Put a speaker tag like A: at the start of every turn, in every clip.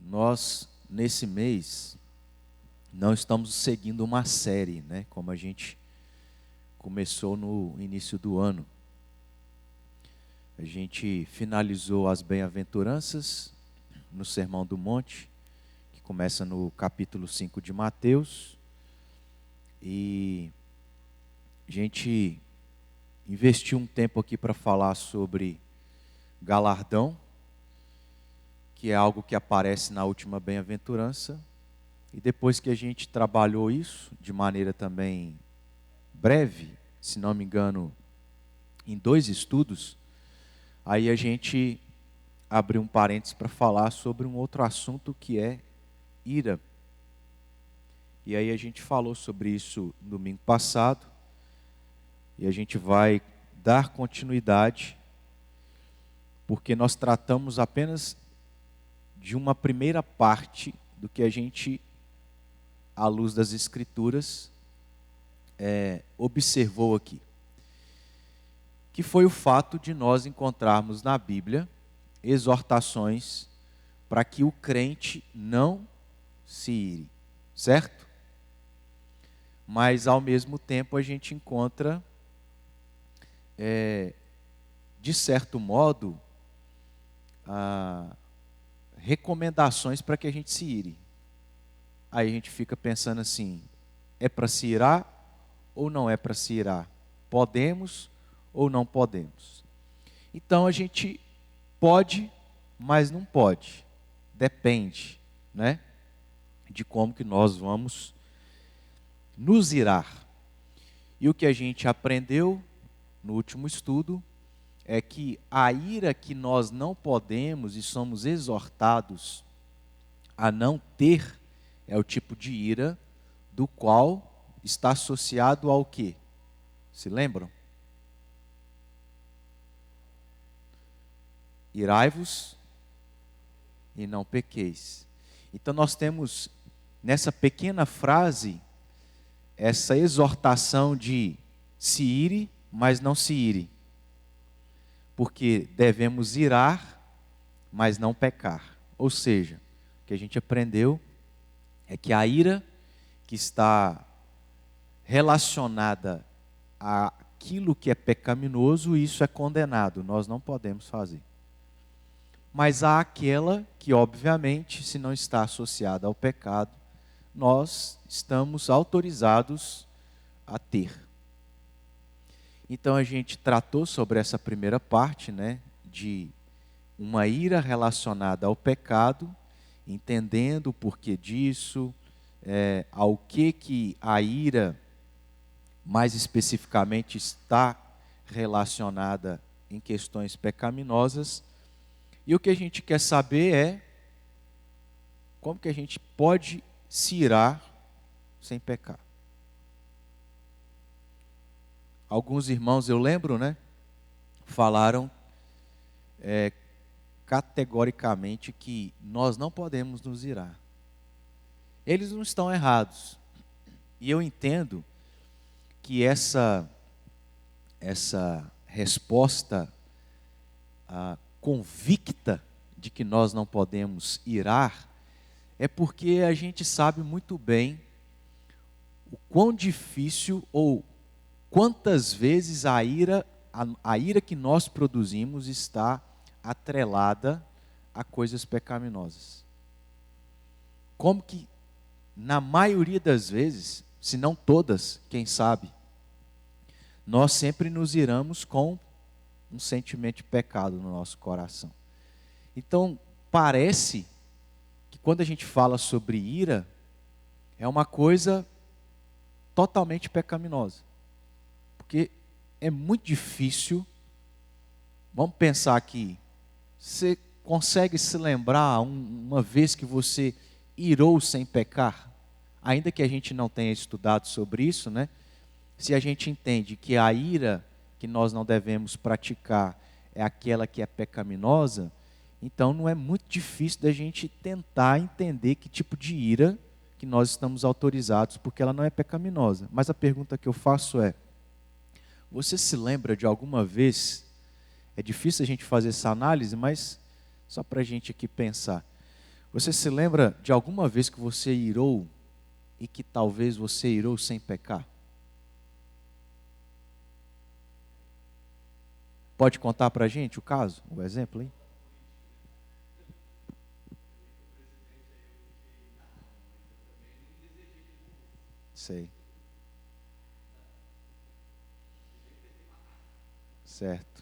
A: Nós, nesse mês, não estamos seguindo uma série, né? Como a gente começou no início do ano. A gente finalizou as bem-aventuranças no Sermão do Monte, que começa no capítulo 5 de Mateus. E a gente investiu um tempo aqui para falar sobre galardão, que é algo que aparece na última bem-aventurança. E depois que a gente trabalhou isso de maneira também breve, se não me engano, em 2 estudos, aí a gente abriu um parênteses para falar sobre um outro assunto que é ira. E aí a gente falou sobre isso no domingo passado, e a gente vai dar continuidade, porque nós tratamos apenas de uma primeira parte do que a gente, à luz das Escrituras, observou aqui. Que foi o fato de nós encontrarmos na Bíblia exortações para que o crente não se ire, certo? Mas, ao mesmo tempo, a gente encontra, de certo modo, recomendações para que a gente se ire. Aí a gente fica pensando assim, é para se irar ou não é para se irar? Podemos ou não podemos? Então a gente pode, mas não pode. Depende, né? De como que nós vamos nos irar. E o que a gente aprendeu no último estudo é que a ira que nós não podemos e somos exortados a não ter é o tipo de ira do qual está associado ao quê? Se lembram? Irai-vos e não pequeis. Então nós temos nessa pequena frase essa exortação de se ire, mas não se ire. Porque devemos irar, mas não pecar. Ou seja, o que a gente aprendeu é que a ira que está relacionada àquilo que é pecaminoso, isso é condenado, nós não podemos fazer. Mas há aquela que, obviamente, se não está associada ao pecado, nós estamos autorizados a ter. Então a gente tratou sobre essa primeira parte, né, de uma ira relacionada ao pecado, entendendo o porquê disso, ao que a ira, mais especificamente, está relacionada em questões pecaminosas. E o que a gente quer saber é como que a gente pode se irar sem pecar. Alguns irmãos, eu lembro, né, falaram categoricamente que nós não podemos nos irar. Eles não estão errados. E eu entendo que essa resposta convicta de que nós não podemos irar é porque a gente sabe muito bem o quão difícil ou quantas vezes a ira que nós produzimos está atrelada a coisas pecaminosas. Como que, na maioria das vezes, se não todas, quem sabe, nós sempre nos iramos com um sentimento de pecado no nosso coração. Então, parece que quando a gente fala sobre ira, é uma coisa totalmente pecaminosa. Porque é muito difícil. Vamos pensar aqui. Você consegue se lembrar uma vez que você irou sem pecar? Ainda que a gente não tenha estudado sobre isso, né? Se a gente entende que a ira que nós não devemos praticar é aquela que é pecaminosa, então não é muito difícil da gente tentar entender que tipo de ira que nós estamos autorizados, porque ela não é pecaminosa. Mas a pergunta que eu faço é, você se lembra de alguma vez, é difícil a gente fazer essa análise, mas só para a gente aqui pensar, Você se lembra de alguma vez que você irou e que talvez você irou sem pecar? Pode contar para a gente o caso, o exemplo aí? Sei. Certo.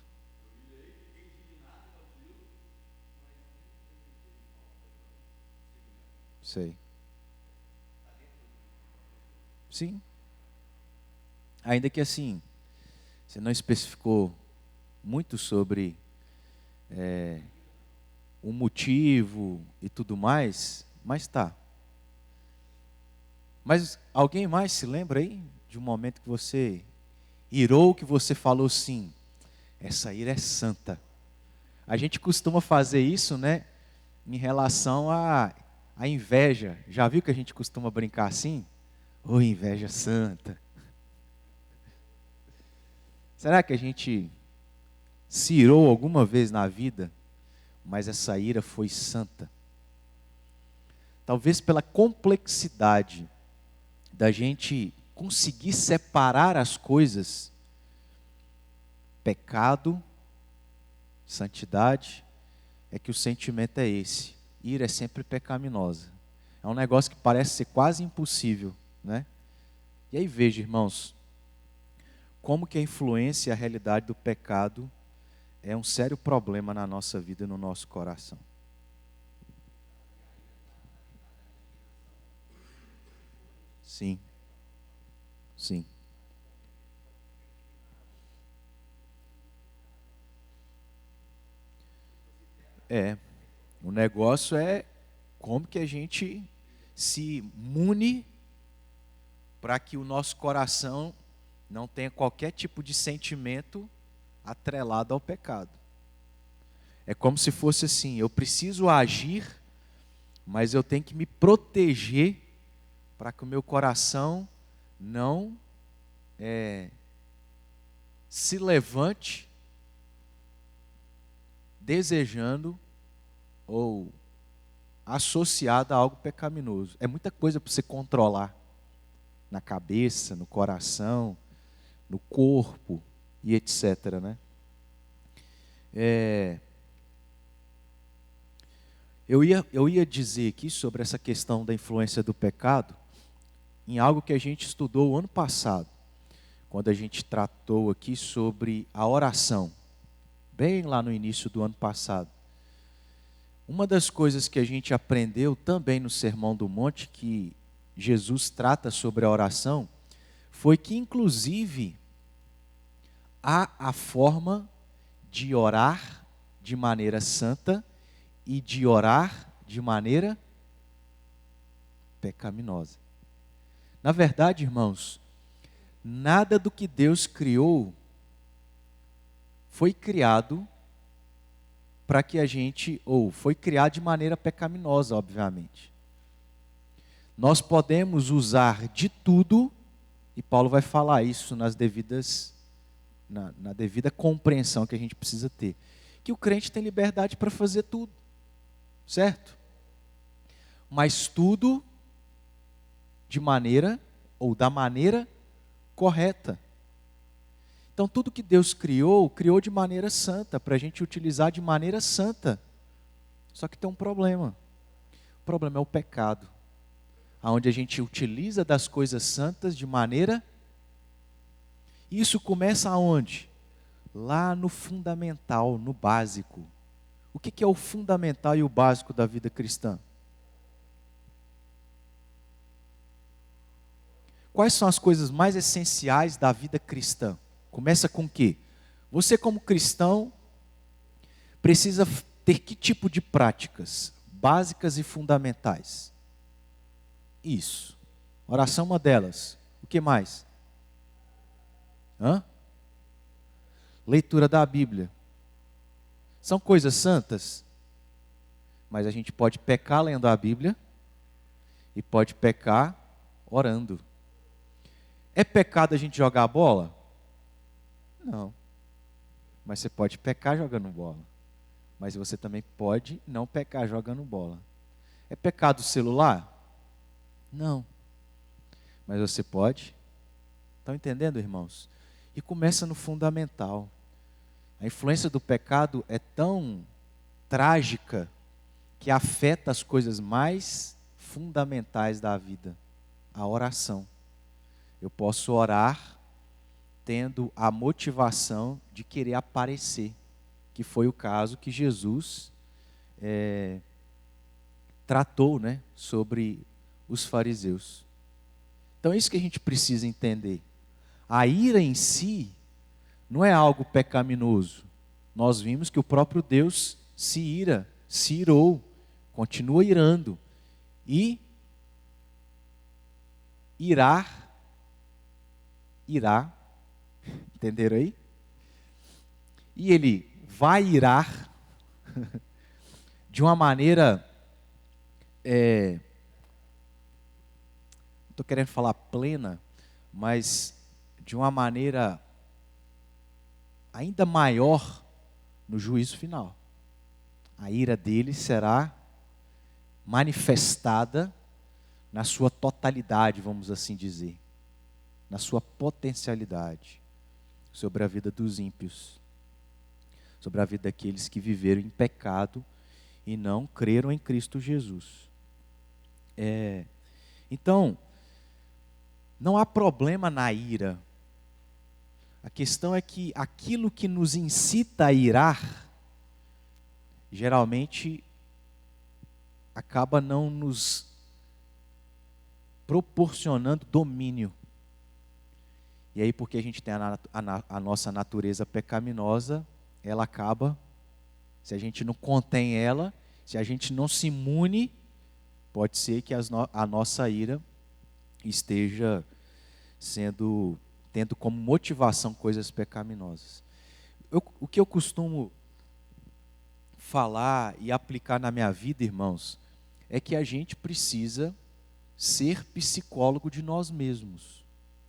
A: Sei. Sim. Ainda que assim, você não especificou muito sobre o motivo e tudo mais, mas tá. Mas alguém mais se lembra aí de um momento que você irou, que você falou sim, essa ira é santa. A gente costuma fazer isso, né, em relação à inveja. Já viu que a gente costuma brincar assim? Ô, inveja santa. Será que a gente se irou alguma vez na vida, mas essa ira foi santa? Talvez pela complexidade da gente conseguir separar as coisas, pecado, santidade, é que o sentimento é esse. Ira é sempre pecaminosa. É um negócio que parece ser quase impossível, né? E aí veja, irmãos, como que a influência e a realidade do pecado é um sério problema na nossa vida e no nosso coração. Sim, sim. É, o negócio é como que a gente se mune para que o nosso coração não tenha qualquer tipo de sentimento atrelado ao pecado. É como se fosse assim, eu preciso agir, mas eu tenho que me proteger para que o meu coração não se levante desejando ou associado a algo pecaminoso. É muita coisa para você controlar na cabeça, no coração, no corpo e etc, né? Eu ia dizer aqui sobre essa questão da influência do pecado em algo que a gente estudou o ano passado, quando a gente tratou aqui sobre a oração, bem lá no início do ano passado. Uma das coisas que a gente aprendeu também no Sermão do Monte, que Jesus trata sobre a oração, foi que inclusive há a forma de orar de maneira santa e de orar de maneira pecaminosa. Na verdade, irmãos, nada do que Deus criou foi criado para que a gente, ou foi criado de maneira pecaminosa, obviamente. Nós podemos usar de tudo, e Paulo vai falar isso nas devidas, na devida compreensão que a gente precisa ter, que o crente tem liberdade para fazer tudo, certo? Mas tudo de maneira, ou da maneira correta. Então, tudo que Deus criou, criou de maneira santa, para a gente utilizar de maneira santa. Só que tem um problema. O problema é o pecado, onde a gente utiliza das coisas santas de maneira... Isso começa aonde? Lá no fundamental, no básico. O que é o fundamental e o básico da vida cristã? Quais são as coisas mais essenciais da vida cristã? Começa com o quê? Você como cristão precisa ter que tipo de práticas básicas e fundamentais? Isso. Oração é uma delas. O que mais? Leitura da Bíblia. São coisas santas, mas a gente pode pecar lendo a Bíblia e pode pecar orando. É pecado a gente jogar bola? Não. Mas você pode pecar jogando bola. Mas você também pode não pecar jogando bola. É pecado o celular? Não. Mas você pode. Estão entendendo, irmãos? E começa no fundamental. A influência do pecado é tão trágica que afeta as coisas mais fundamentais da vida. A oração. Eu posso orar tendo a motivação de querer aparecer, que foi o caso que Jesus tratou, né, sobre os fariseus. Então é isso que a gente precisa entender. A ira em si não é algo pecaminoso. Nós vimos que o próprio Deus se irou, continua irando. E irá, entenderam aí? E ele vai irar de uma maneira, estou querendo falar plena, mas de uma maneira ainda maior no juízo final. A ira dele será manifestada na sua totalidade, vamos assim dizer, na sua potencialidade, sobre a vida dos ímpios, sobre a vida daqueles que viveram em pecado e não creram em Cristo Jesus. Então, não há problema na ira. A questão é que aquilo que nos incita a irar, geralmente acaba não nos proporcionando domínio. E aí, porque a gente tem a nossa natureza pecaminosa, ela acaba, se a gente não contém ela, se a gente não se imune, pode ser que a nossa ira esteja tendo como motivação coisas pecaminosas. O que eu costumo falar e aplicar na minha vida, irmãos, é que a gente precisa ser psicólogo de nós mesmos.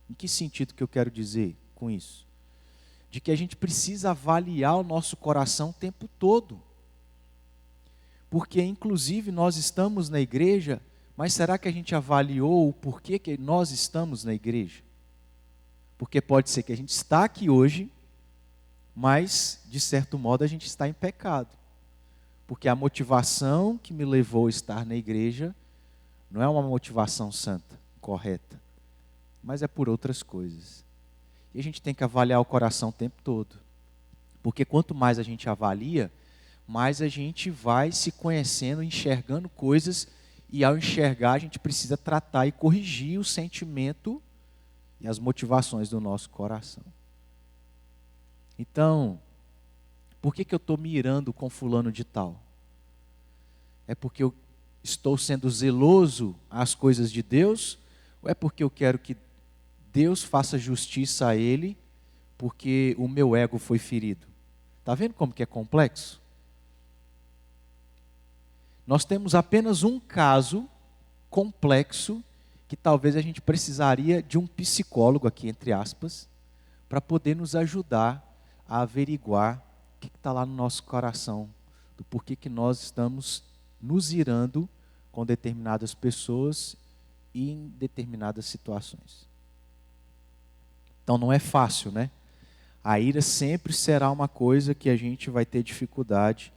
A: Em que sentido que eu quero dizer com isso? De que a gente precisa avaliar o nosso coração o tempo todo. Porque, inclusive, nós estamos na igreja, mas será que a gente avaliou o porquê que nós estamos na igreja? Porque pode ser que a gente está aqui hoje, mas, de certo modo, a gente está em pecado. Porque a motivação que me levou a estar na igreja não é uma motivação santa, correta, mas é por outras coisas. E a gente tem que avaliar o coração o tempo todo. Porque quanto mais a gente avalia, mais a gente vai se conhecendo, enxergando coisas, e ao enxergar a gente precisa tratar e corrigir o sentimento e as motivações do nosso coração. Então, por que eu estou me irando com fulano de tal? É porque eu estou sendo zeloso às coisas de Deus? Ou é porque eu quero que Deus faça justiça a ele, porque o meu ego foi ferido? Está vendo como que é complexo? Nós temos apenas um caso complexo que talvez a gente precisaria de um psicólogo, aqui entre aspas, para poder nos ajudar a averiguar o que está lá no nosso coração, do porquê que nós estamos nos irando com determinadas pessoas e em determinadas situações. Então não é fácil, né? A ira sempre será uma coisa que a gente vai ter dificuldade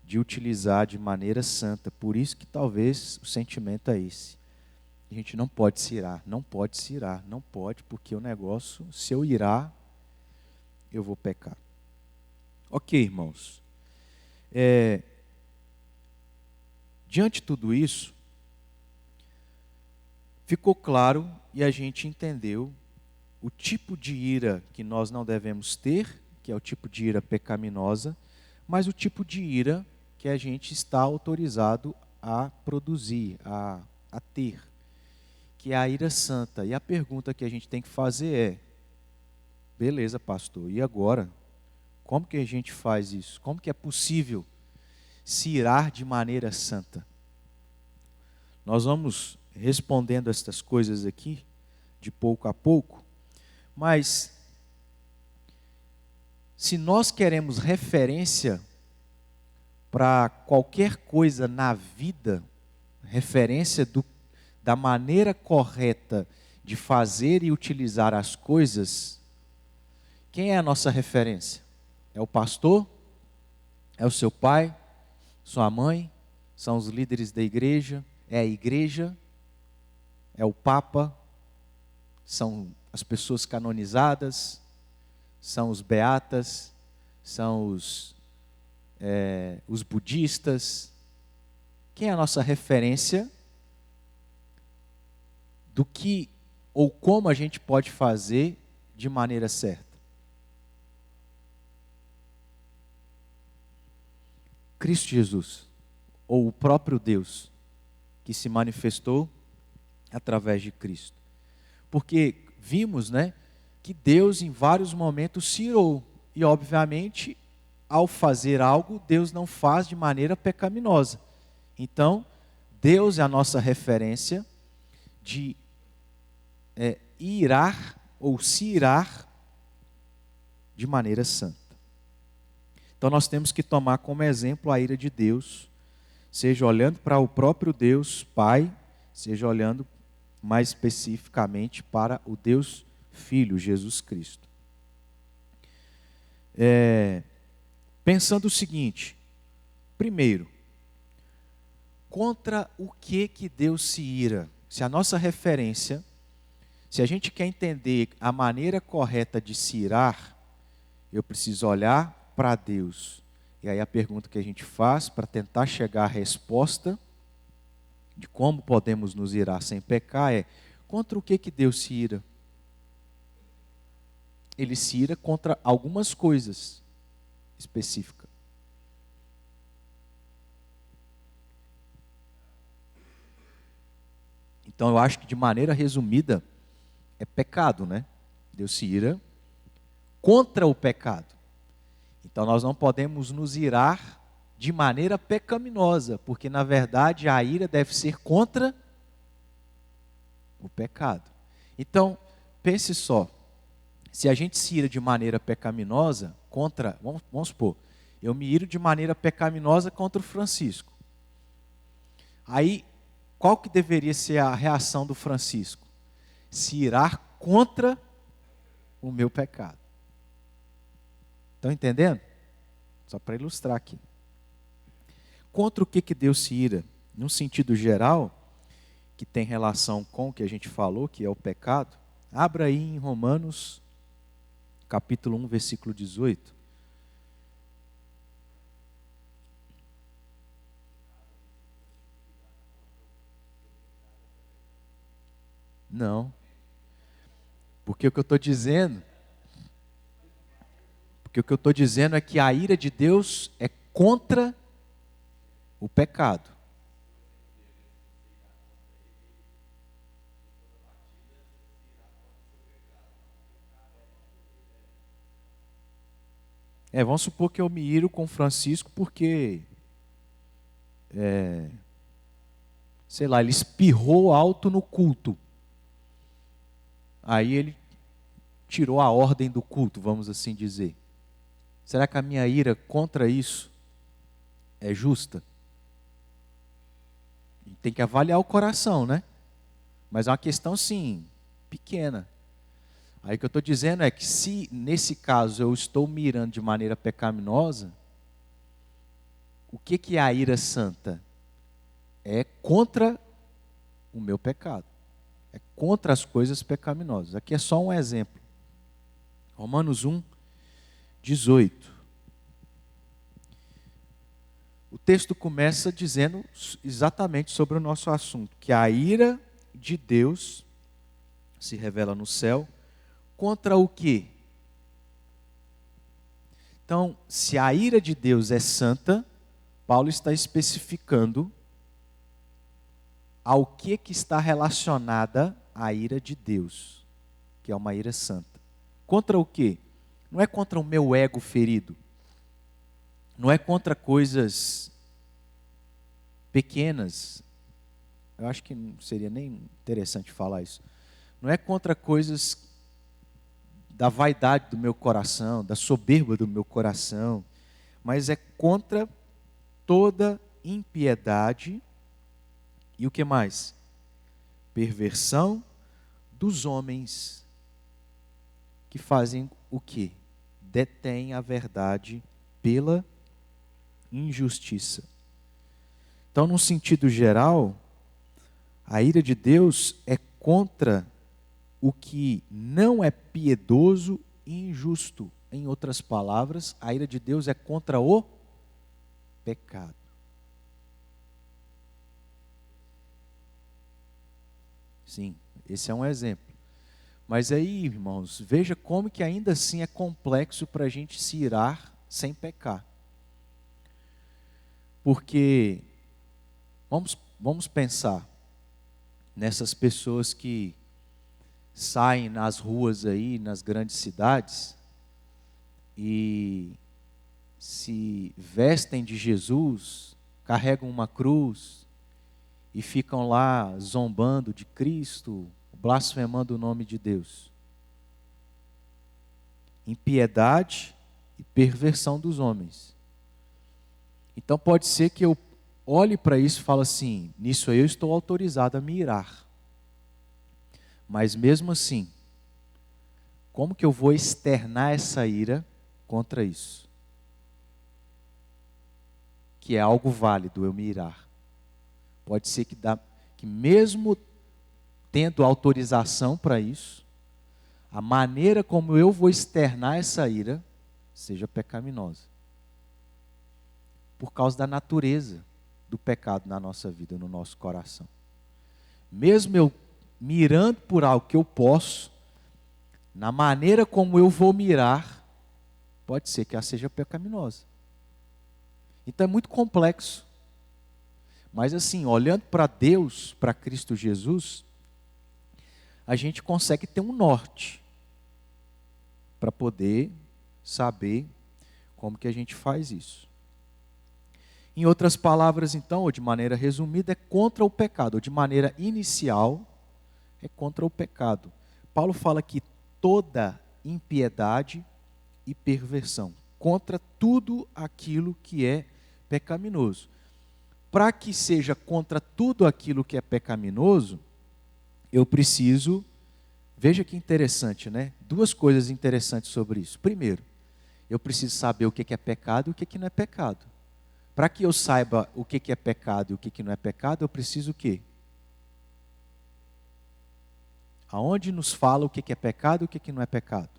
A: de utilizar de maneira santa. Por isso que talvez o sentimento é esse. A gente não pode se irar, não pode, porque o negócio, se eu irar, eu vou pecar. Ok, irmãos. Diante de tudo isso, ficou claro e a gente entendeu o tipo de ira que nós não devemos ter, que é o tipo de ira pecaminosa, mas o tipo de ira que a gente está autorizado a produzir, a ter, que é a ira santa. E a pergunta que a gente tem que fazer é: beleza, pastor, e agora? Como que a gente faz isso? Como que é possível se irar de maneira santa? Nós vamos respondendo estas coisas aqui, de pouco a pouco, mas se nós queremos referência para qualquer coisa na vida, referência da maneira correta de fazer e utilizar as coisas, quem é a nossa referência? É o pastor? É o seu pai? Sua mãe? São os líderes da igreja? É a igreja? É o Papa? São as pessoas canonizadas? São os beatas? São os budistas? Quem é a nossa referência do que ou como a gente pode fazer de maneira certa? Cristo Jesus, ou o próprio Deus, que se manifestou através de Cristo. Porque vimos, que Deus em vários momentos se irou. E obviamente, ao fazer algo, Deus não faz de maneira pecaminosa. Então, Deus é a nossa referência de irar ou se irar de maneira santa. Então nós temos que tomar como exemplo a ira de Deus, seja olhando para o próprio Deus Pai, seja olhando mais especificamente para o Deus Filho, Jesus Cristo. Pensando o seguinte, primeiro, contra o que Deus se ira? Se a nossa referência, se a gente quer entender a maneira correta de se irar, eu preciso olhar para Deus. E aí a pergunta que a gente faz para tentar chegar à resposta de como podemos nos irar sem pecar é: contra o que Deus se ira? Ele se ira contra algumas coisas específicas. Então eu acho que de maneira resumida é pecado, Deus se ira contra o pecado. Então nós não podemos nos irar de maneira pecaminosa, porque na verdade a ira deve ser contra o pecado. Então, pense só, se a gente se ira de maneira pecaminosa contra, vamos supor, eu me iro de maneira pecaminosa contra o Francisco. Aí, qual que deveria ser a reação do Francisco? Se irar contra o meu pecado. Estão entendendo? Só para ilustrar aqui. Contra o que Deus se ira? Num sentido geral, que tem relação com o que a gente falou, que é o pecado. Abra aí em Romanos, capítulo 1, versículo 18. Não. Porque o que eu estou dizendo é que a ira de Deus é contra o pecado. Vamos supor que eu me iro com Francisco porque, sei lá, ele espirrou alto no culto. Aí ele tirou a ordem do culto, vamos assim dizer. Será que a minha ira contra isso é justa? Tem que avaliar o coração, Mas é uma questão, sim, pequena. Aí o que eu estou dizendo é que se, nesse caso, eu estou mirando de maneira pecaminosa, o que é a ira santa? É contra o meu pecado. É contra as coisas pecaminosas. Aqui é só um exemplo. Romanos 1, 18. O texto começa dizendo exatamente sobre o nosso assunto, que a ira de Deus se revela no céu contra o quê? Então, se a ira de Deus é santa, Paulo está especificando ao que está relacionada a ira de Deus, que é uma ira santa. Contra o quê? Não é contra o meu ego ferido. Não é contra coisas pequenas. Eu acho que não seria nem interessante falar isso. Não é contra coisas da vaidade do meu coração, da soberba do meu coração, mas é contra toda impiedade E o que mais? Perversão dos homens que fazem o quê? Detêm a verdade pela injustiça. Então, num sentido geral, a ira de Deus é contra o que não é piedoso e injusto. Em outras palavras, a ira de Deus é contra o pecado. Sim, esse é um exemplo. Mas aí, irmãos, veja como que ainda assim é complexo para a gente se irar sem pecar. Porque, vamos pensar nessas pessoas que saem nas ruas aí, nas grandes cidades, e se vestem de Jesus, carregam uma cruz e ficam lá zombando de Cristo, blasfemando o nome de Deus. Impiedade e perversão dos homens. Então pode ser que eu olhe para isso e fale assim, nisso aí eu estou autorizado a me irar. Mas mesmo assim, como que eu vou externar essa ira contra isso? Que é algo válido eu me irar. Pode ser que mesmo tendo autorização para isso, a maneira como eu vou externar essa ira seja pecaminosa. Por causa da natureza do pecado na nossa vida, no nosso coração. Mesmo eu mirando por algo que eu posso, na maneira como eu vou mirar, pode ser que ela seja pecaminosa. Então é muito complexo. Mas assim, olhando para Deus, para Cristo Jesus, a gente consegue ter um norte para poder saber como que a gente faz isso. Em outras palavras, então, ou de maneira resumida, é contra o pecado, ou de maneira inicial, é contra o pecado. Paulo fala que toda impiedade e perversão, contra tudo aquilo que é pecaminoso. Para que seja contra tudo aquilo que é pecaminoso, eu preciso, veja que interessante, né? Duas coisas interessantes sobre isso. Primeiro, eu preciso saber o que é pecado e o que não é pecado. Para que eu saiba o que é pecado e o que não é pecado, eu preciso o quê? Aonde nos fala o que é pecado e o que não é pecado?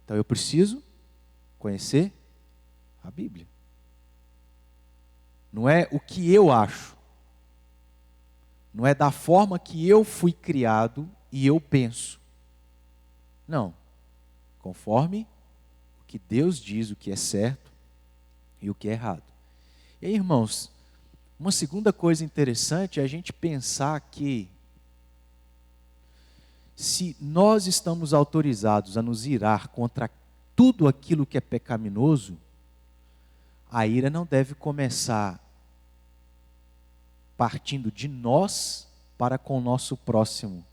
A: Então eu preciso conhecer a Bíblia. Não é o que eu acho. Não é da forma que eu fui criado e eu penso. Não. Conforme o que Deus diz, o que é certo e o que é errado. E aí, irmãos, uma segunda coisa interessante é a gente pensar que se nós estamos autorizados a nos irar contra tudo aquilo que é pecaminoso, a ira não deve começar partindo de nós para com o nosso próximo.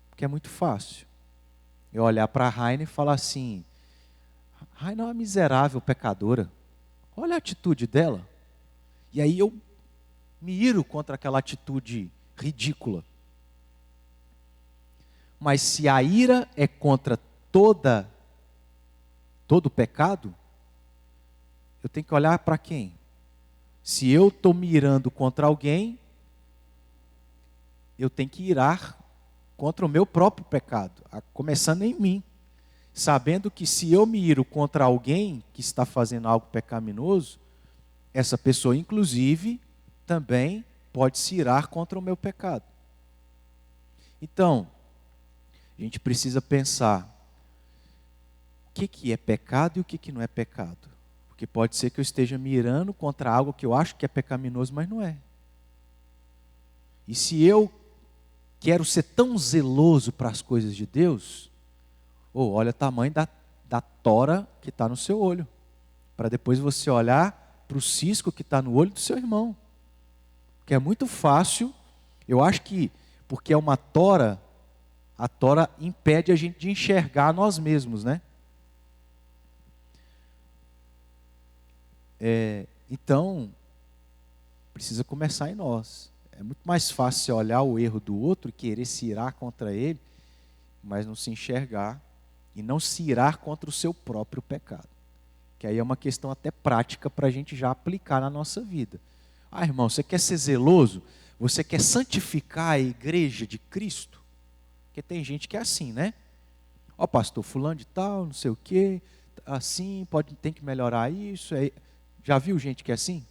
A: Porque é muito fácil eu olhar para a Raine e falar assim, Raine é uma miserável pecadora. Olha a atitude dela. E aí eu me iro contra aquela atitude ridícula. Mas se a ira é contra todo pecado, eu tenho que olhar para quem? Se eu estou mirando contra alguém, eu tenho que irar contra o meu próprio pecado, começando em mim. Sabendo que se eu me iro contra alguém que está fazendo algo pecaminoso, essa pessoa, inclusive, também pode se irar contra o meu pecado. Então, a gente precisa pensar o que é pecado e o que não é pecado. Porque pode ser que eu esteja mirando contra algo que eu acho que é pecaminoso, mas não é. E se eu quero ser tão zeloso para as coisas de Deus, olha o tamanho da tora que está no seu olho. Para depois você olhar para o cisco que está no olho do seu irmão. Porque é muito fácil, eu acho que, porque é uma tora, a tora impede a gente de enxergar nós mesmos, né? Então, precisa começar em nós. É muito mais fácil você olhar o erro do outro e querer se irar contra ele, mas não se enxergar e não se irar contra o seu próprio pecado. Que aí é uma questão até prática para a gente já aplicar na nossa vida. Ah, irmão, você quer ser zeloso? Você quer santificar a igreja de Cristo? Porque tem gente que é assim, né? Ó, pastor, fulano de tal, não sei o quê, assim, tem que melhorar isso. Já viu gente que é assim?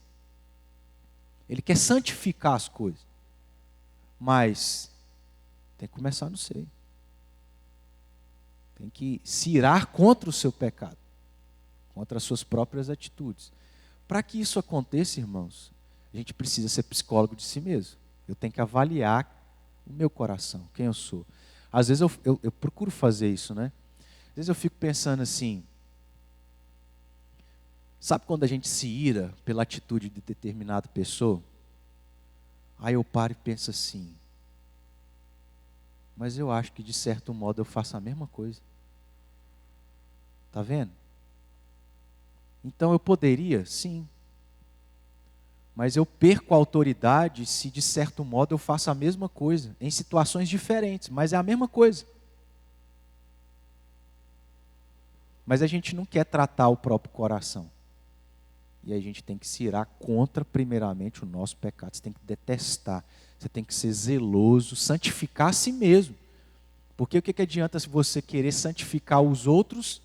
A: Ele quer santificar as coisas. Mas tem que começar no seio. Tem que se irar contra o seu pecado, contra as suas próprias atitudes. Para que isso aconteça, irmãos, a gente precisa ser psicólogo de si mesmo. Eu tenho que avaliar o meu coração, quem eu sou. Às vezes eu procuro fazer isso, né? Às vezes eu fico pensando assim, sabe quando a gente se ira pela atitude de determinada pessoa? Aí eu paro e penso assim, mas eu acho que de certo modo eu faço a mesma coisa. Está vendo? Então eu poderia, sim. Mas eu perco a autoridade se de certo modo eu faço a mesma coisa, em situações diferentes, mas é a mesma coisa. Mas a gente não quer tratar o próprio coração. E a gente tem que se irar contra, primeiramente, o nosso pecado. Você tem que detestar, você tem que ser zeloso, santificar a si mesmo. Porque o que adianta se você querer santificar os outros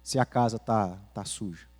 A: se a casa está suja?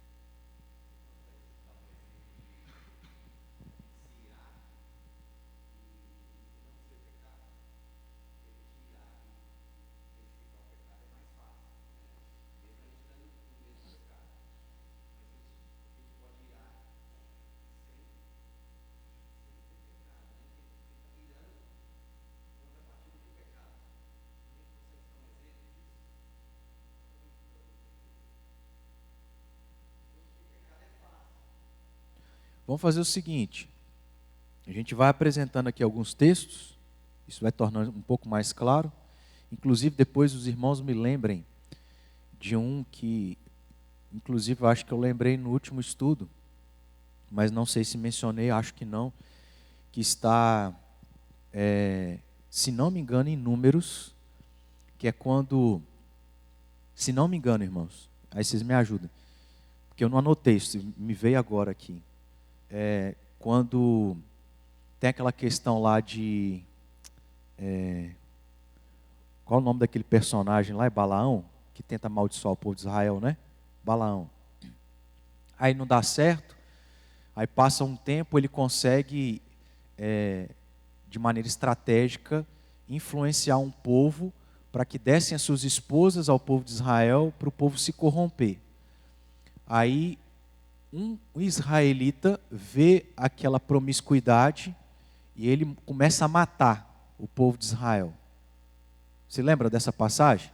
A: Vamos fazer o seguinte, a gente vai apresentando aqui alguns textos, isso vai tornando um pouco mais claro, inclusive depois os irmãos me lembrem de um que, inclusive eu acho que eu lembrei no último estudo, mas não sei se mencionei, acho que não, que está, se não me engano, em Números, que é quando, se não me engano, irmãos, aí vocês me ajudam, porque eu não anotei isso, me veio agora aqui. Quando tem aquela questão lá de... qual é o nome daquele personagem lá? É Balaão? Que tenta amaldiçoar o povo de Israel, né? Balaão. Aí não dá certo, aí passa um tempo, ele consegue, de maneira estratégica, influenciar um povo para que dessem as suas esposas ao povo de Israel, para o povo se corromper. Aí um israelita vê aquela promiscuidade e ele começa a matar o povo de Israel. Você lembra dessa passagem?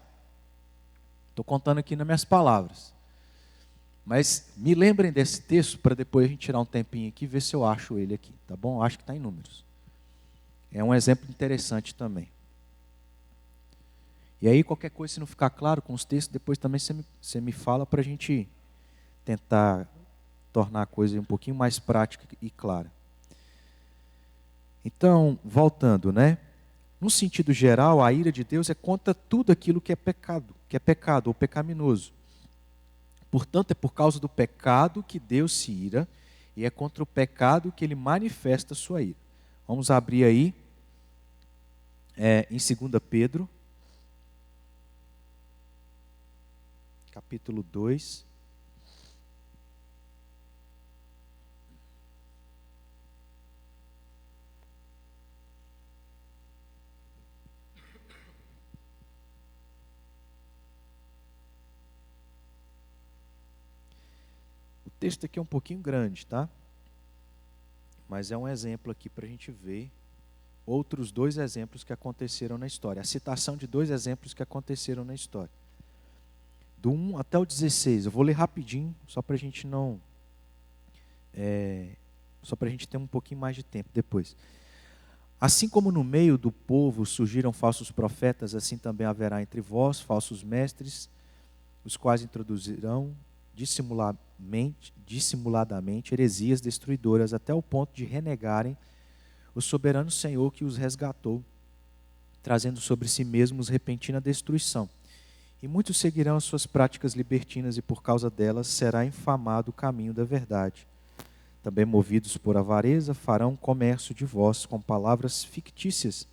A: Estou contando aqui nas minhas palavras. Mas me lembrem desse texto para depois a gente tirar um tempinho aqui e ver se eu acho ele aqui, tá bom? Acho que está em Números. É um exemplo interessante também. E aí qualquer coisa, se não ficar claro com os textos, depois também você me fala para a gente tentar tornar a coisa um pouquinho mais prática e clara. Então, voltando, né? No sentido geral, a ira de Deus é contra tudo aquilo que é pecado ou pecaminoso. Portanto, é por causa do pecado que Deus se ira e é contra o pecado que Ele manifesta a sua ira. Vamos abrir aí, em 2 Pedro, capítulo 2. O texto aqui é um pouquinho grande, tá? Mas é um exemplo aqui para a gente ver outros dois exemplos que aconteceram na história. A citação de dois exemplos que aconteceram na história. Do 1 até o 16. Eu vou ler rapidinho, só para a gente não... só para a gente ter um pouquinho mais de tempo depois. Assim como no meio do povo surgiram falsos profetas, assim também haverá entre vós falsos mestres, os quais introduzirão dissimuladamente heresias destruidoras, até o ponto de renegarem o soberano Senhor que os resgatou, trazendo sobre si mesmos repentina destruição. E muitos seguirão as suas práticas libertinas, e por causa delas será infamado o caminho da verdade. Também, movidos por avareza, farão comércio de vós com palavras fictícias.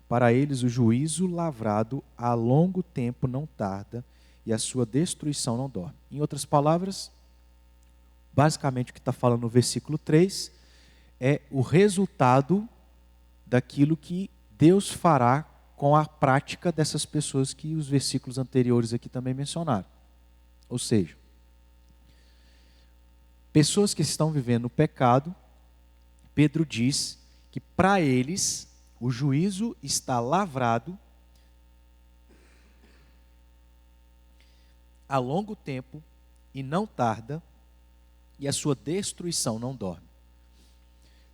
A: Para eles o juízo lavrado a longo tempo não tarda, e a sua destruição não dorme. Em outras palavras, basicamente o que está falando no versículo 3 é o resultado daquilo que Deus fará com a prática dessas pessoas que os versículos anteriores aqui também mencionaram. Ou seja, pessoas que estão vivendo o pecado, Pedro diz que para eles o juízo está lavrado a longo tempo e não tarda, e a sua destruição não dorme.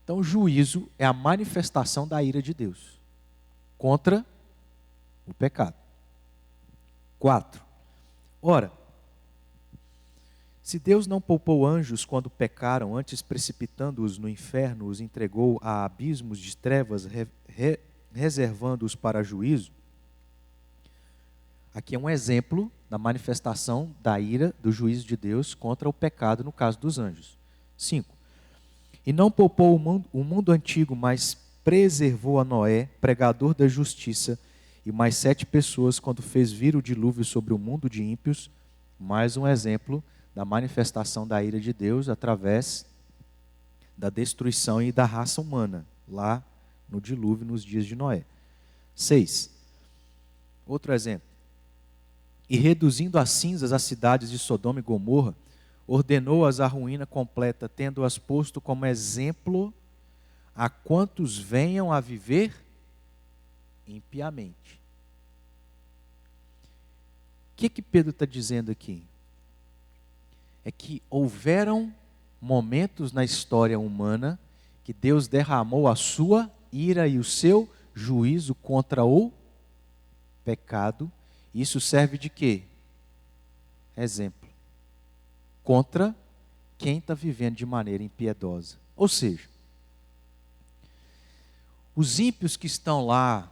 A: Então, o juízo é a manifestação da ira de Deus contra o pecado. 4. Ora, se Deus não poupou anjos quando pecaram, antes precipitando-os no inferno, os entregou a abismos de trevas, reservando-os para juízo. Aqui é um exemplo da manifestação da ira do juízo de Deus contra o pecado no caso dos anjos. 5. E não poupou o mundo antigo, mas preservou a Noé, pregador da justiça, e mais 7 pessoas quando fez vir o dilúvio sobre o mundo de ímpios. Mais um exemplo da manifestação da ira de Deus através da destruição e da raça humana, lá no dilúvio, nos dias de Noé. 6. Outro exemplo. E reduzindo a cinzas as cidades de Sodoma e Gomorra, ordenou-as à ruína completa, tendo-as posto como exemplo a quantos venham a viver impiamente. O que Pedro está dizendo aqui? É que houveram momentos na história humana que Deus derramou a sua ira e o seu juízo contra o pecado. Isso serve de quê? Exemplo. Contra quem está vivendo de maneira impiedosa. Ou seja, os ímpios que estão lá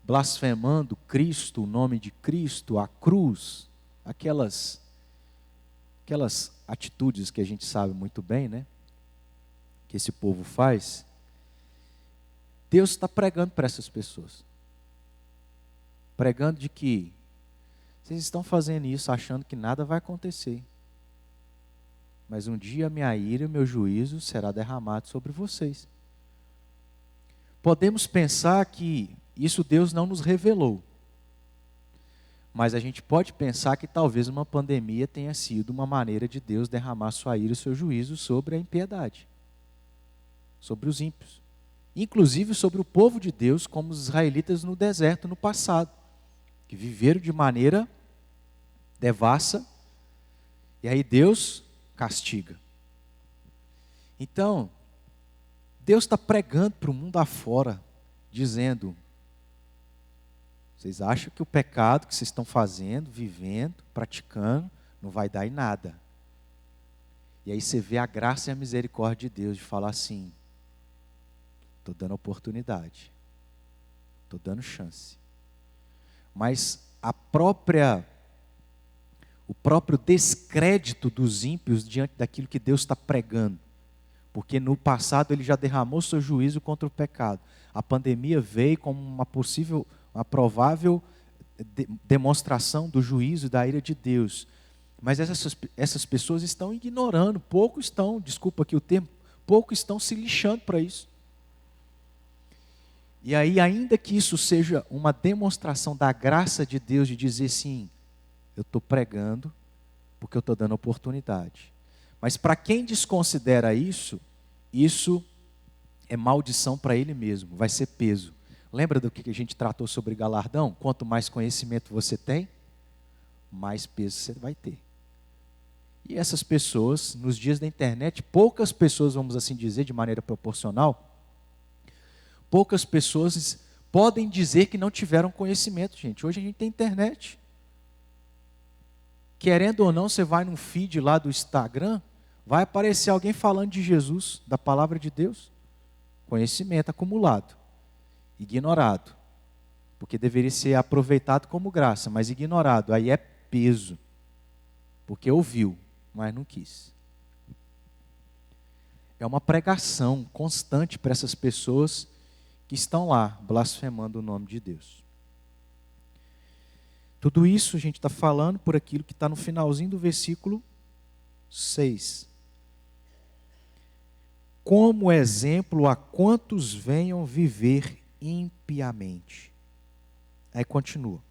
A: blasfemando Cristo, o nome de Cristo, a cruz, aquelas atitudes que a gente sabe muito bem, né? Que esse povo faz. Deus está pregando para essas pessoas. Pregando de que vocês estão fazendo isso achando que nada vai acontecer. Mas um dia a minha ira e o meu juízo será derramado sobre vocês. Podemos pensar que isso Deus não nos revelou. Mas a gente pode pensar que talvez uma pandemia tenha sido uma maneira de Deus derramar sua ira e seu juízo sobre a impiedade. Sobre os ímpios. Inclusive sobre o povo de Deus, como os israelitas no deserto no passado. Que viveram de maneira devassa, e aí Deus castiga. Então, Deus está pregando para o mundo afora, dizendo: vocês acham que o pecado que vocês estão fazendo, vivendo, praticando, não vai dar em nada. E aí você vê a graça e a misericórdia de Deus de falar assim: estou dando oportunidade, estou dando chance. Mas o próprio descrédito dos ímpios diante daquilo que Deus está pregando. Porque no passado ele já derramou seu juízo contra o pecado. A pandemia veio como uma provável demonstração do juízo e da ira de Deus. Mas essas pessoas estão ignorando, pouco estão, desculpa aqui o termo, pouco estão se lixando para isso. E aí, ainda que isso seja uma demonstração da graça de Deus de dizer sim, eu estou pregando porque eu estou dando oportunidade. Mas para quem desconsidera isso é maldição para ele mesmo, vai ser peso. Lembra do que a gente tratou sobre galardão? Quanto mais conhecimento você tem, mais peso você vai ter. E essas pessoas, nos dias da internet, poucas pessoas, vamos assim dizer, de maneira proporcional, poucas pessoas podem dizer que não tiveram conhecimento, gente. Hoje a gente tem internet. querendo ou não, você vai num feed lá do Instagram, vai aparecer alguém falando de Jesus, da palavra de Deus. Conhecimento acumulado, ignorado. Porque deveria ser aproveitado como graça, mas ignorado. Aí é peso. Porque ouviu, mas não quis. É uma pregação constante para essas pessoas que estão lá, blasfemando o nome de Deus. Tudo isso a gente está falando por aquilo que está no finalzinho do versículo 6. Como exemplo a quantos venham viver impiamente. Aí continua.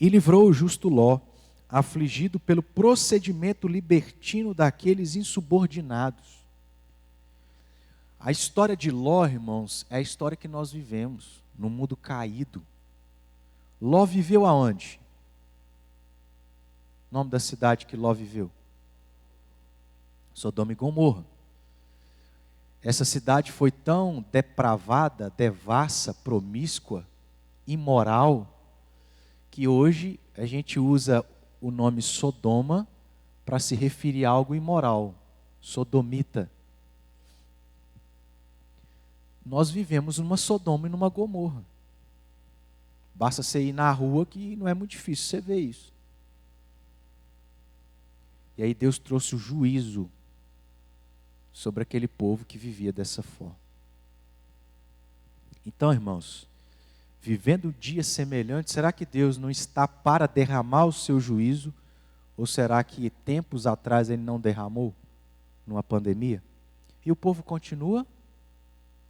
A: E livrou o justo Ló, afligido pelo procedimento libertino daqueles insubordinados. A história de Ló, irmãos, é a história que nós vivemos, no mundo caído. Ló viveu aonde? O nome da cidade que Ló viveu? Sodoma e Gomorra. Essa cidade foi tão depravada, devassa, promíscua, imoral, que hoje a gente usa o nome Sodoma para se referir a algo imoral, sodomita. Nós vivemos numa Sodoma e numa Gomorra. Basta você ir na rua que não é muito difícil você ver isso. E aí Deus trouxe o juízo sobre aquele povo que vivia dessa forma. Então, irmãos, vivendo dias semelhantes, será que Deus não está para derramar o seu juízo? Ou será que tempos atrás Ele não derramou numa pandemia? E o povo continua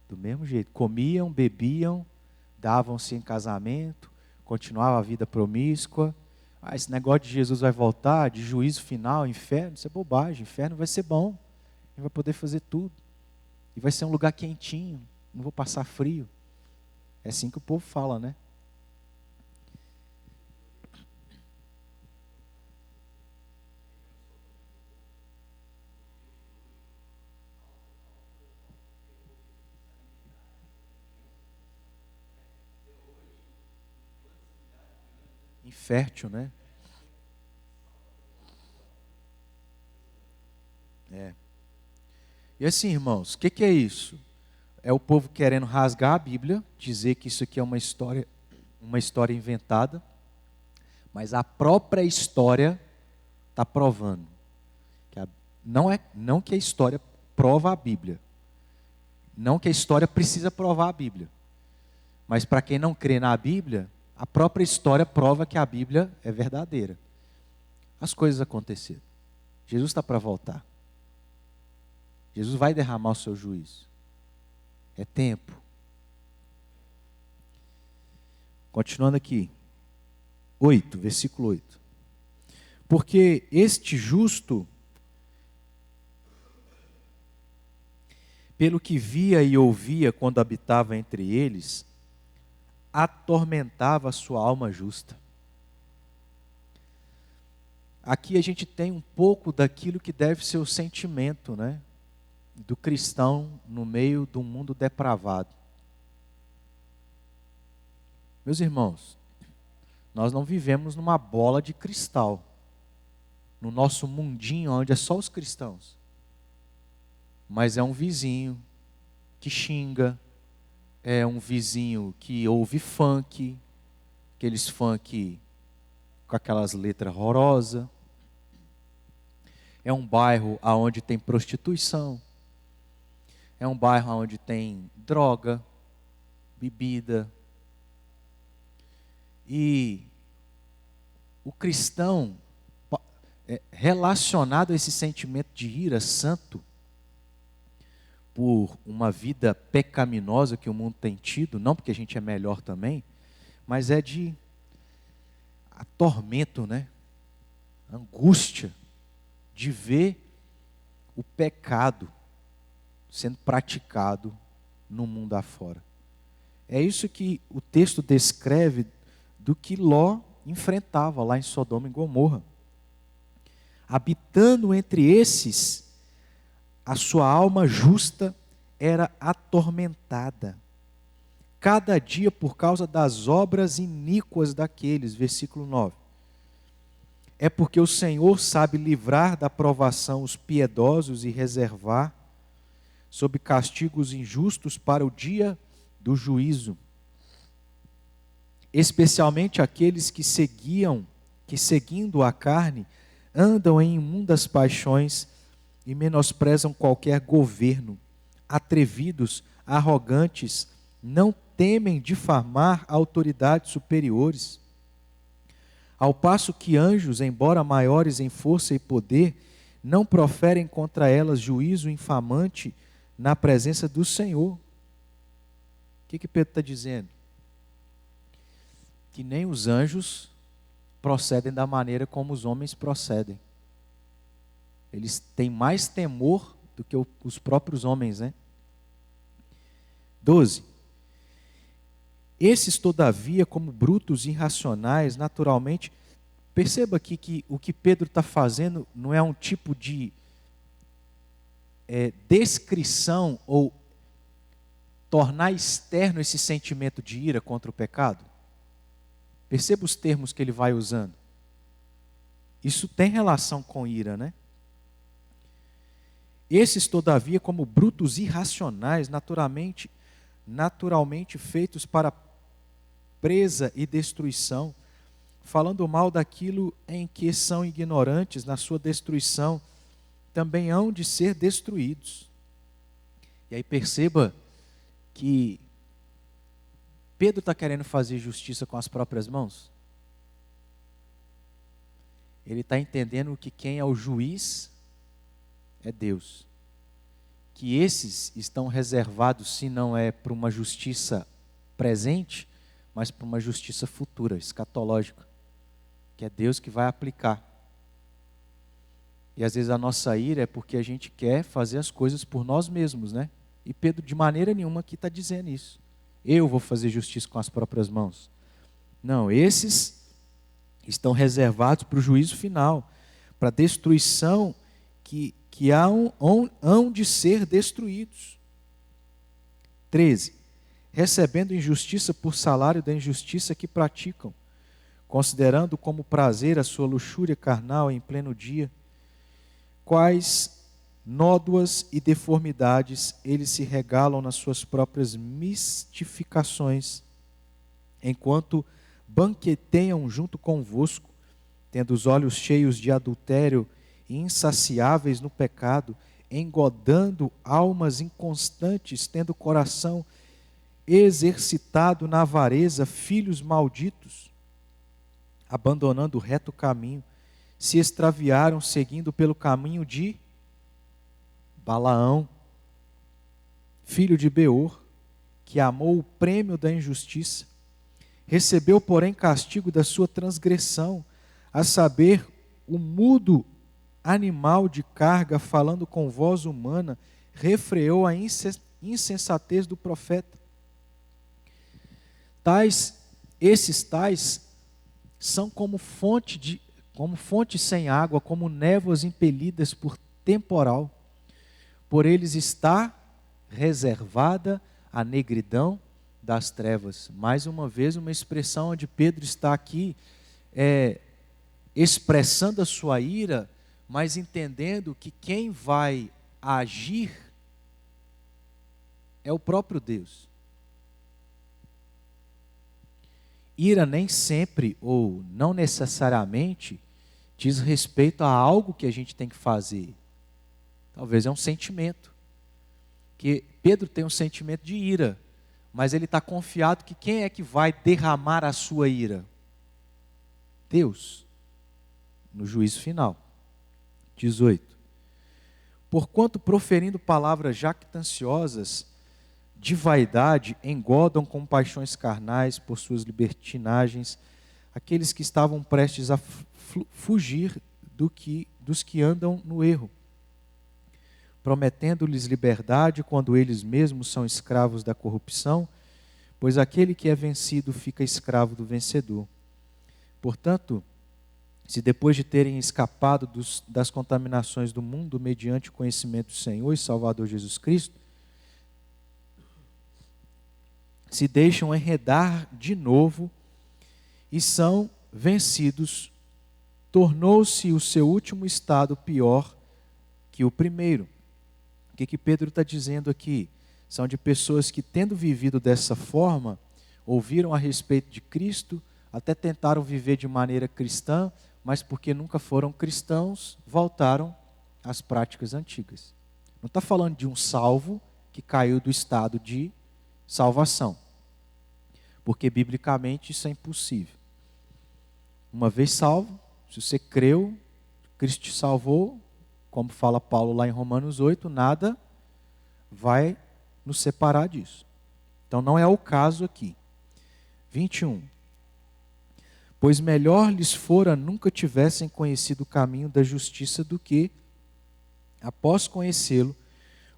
A: do mesmo jeito. Comiam, bebiam, davam-se em casamento, continuava a vida promíscua. Esse negócio de Jesus vai voltar, de juízo final, inferno, isso é bobagem. Inferno vai ser bom, a gente vai poder fazer tudo. E vai ser um lugar quentinho, não vou passar frio. É assim que o povo fala, né? Infértil, né? É. E assim, irmãos, o que é isso? É o povo querendo rasgar a Bíblia, dizer que isso aqui é uma história inventada, mas a própria história está provando. Não que a história prova a Bíblia, não que a história precisa provar a Bíblia, mas para quem não crê na Bíblia, a própria história prova que a Bíblia é verdadeira. As coisas aconteceram. Jesus está para voltar. Jesus vai derramar o seu juízo. É tempo. Continuando aqui. 8, versículo 8. Porque este justo, pelo que via e ouvia quando habitava entre eles, atormentava a sua alma justa. Aqui a gente tem um pouco daquilo que deve ser o sentimento, né, do cristão no meio de um mundo depravado. Meus irmãos, nós não vivemos numa bola de cristal, no nosso mundinho onde é só os cristãos, mas é um vizinho que xinga, é um vizinho que ouve funk, aqueles funk com aquelas letras horrorosas. É um bairro onde tem prostituição. É um bairro onde tem droga, bebida. E o cristão, relacionado a esse sentimento de ira santo, por uma vida pecaminosa que o mundo tem tido, não porque a gente é melhor também, mas é de tormento, né? Angústia de ver o pecado sendo praticado no mundo afora. É isso que o texto descreve do que Ló enfrentava lá em Sodoma e Gomorra. Habitando entre esses, a sua alma justa era atormentada, cada dia por causa das obras iníquas daqueles, versículo 9. é porque o Senhor sabe livrar da provação os piedosos e reservar sob castigos injustos para o dia do juízo, especialmente aqueles que seguindo a carne, andam em imundas paixões e menosprezam qualquer governo, atrevidos, arrogantes, não temem difamar autoridades superiores. Ao passo que anjos, embora maiores em força e poder, não proferem contra elas juízo infamante na presença do Senhor. O que Pedro está dizendo? Que nem os anjos procedem da maneira como os homens procedem. Eles têm mais temor do que os próprios homens, né? 12. Esses, todavia, como brutos e irracionais, naturalmente, perceba aqui que o que Pedro está fazendo não é um tipo de descrição ou tornar externo esse sentimento de ira contra o pecado. Perceba os termos que ele vai usando. Isso tem relação com ira, né? Esses, todavia, como brutos irracionais, naturalmente feitos para presa e destruição, falando mal daquilo em que são ignorantes, na sua destruição, também hão de ser destruídos. E aí perceba que Pedro está querendo fazer justiça com as próprias mãos. Ele está entendendo que quem é o juiz é Deus. Que esses estão reservados, se não é para uma justiça presente, mas para uma justiça futura, escatológica. Que é Deus que vai aplicar. E às vezes a nossa ira é porque a gente quer fazer as coisas por nós mesmos, né? E Pedro de maneira nenhuma aqui está dizendo isso. Eu vou fazer justiça com as próprias mãos. Não, esses estão reservados para o juízo final, para a destruição que hão de ser destruídos. 13. Recebendo injustiça por salário da injustiça que praticam, considerando como prazer a sua luxúria carnal em pleno dia, quais nódoas e deformidades eles se regalam nas suas próprias mistificações, enquanto banqueteiam junto convosco, tendo os olhos cheios de adultério e insaciáveis no pecado, engodando almas inconstantes, tendo o coração exercitado na avareza, filhos malditos, abandonando o reto caminho, se extraviaram seguindo pelo caminho de Balaão, filho de Beor, que amou o prêmio da injustiça, recebeu, porém, castigo da sua transgressão, a saber, o mudo animal de carga, falando com voz humana, refreou a insensatez do profeta. Esses tais são como fonte sem água, como névoas impelidas por temporal. Por eles está reservada a negridão das trevas. Mais uma vez, uma expressão onde Pedro está aqui expressando a sua ira, mas entendendo que quem vai agir é o próprio Deus. Ira nem sempre, ou não necessariamente, diz respeito a algo que a gente tem que fazer. Talvez é um sentimento. Que Pedro tem um sentimento de ira, mas ele está confiado que quem é que vai derramar a sua ira? Deus, no juízo final. 18. Porquanto proferindo palavras jactanciosas de vaidade, engodam com paixões carnais por suas libertinagens aqueles que estavam prestes a fugir dos que andam no erro, prometendo-lhes liberdade quando eles mesmos são escravos da corrupção, pois aquele que é vencido fica escravo do vencedor. Portanto, se depois de terem escapado das contaminações do mundo mediante o conhecimento do Senhor e Salvador Jesus Cristo, se deixam enredar de novo e são vencidos tornou-se o seu último estado pior que o primeiro. O que Pedro está dizendo aqui? São de pessoas que, tendo vivido dessa forma, ouviram a respeito de Cristo, até tentaram viver de maneira cristã, mas porque nunca foram cristãos, voltaram às práticas antigas. Não está falando de um salvo que caiu do estado de salvação, porque biblicamente isso é impossível. Uma vez salvo, se você creu, Cristo te salvou, como fala Paulo lá em Romanos 8, nada vai nos separar disso. Então não é o caso aqui. 21. Pois melhor lhes fora nunca tivessem conhecido o caminho da justiça do que, após conhecê-lo,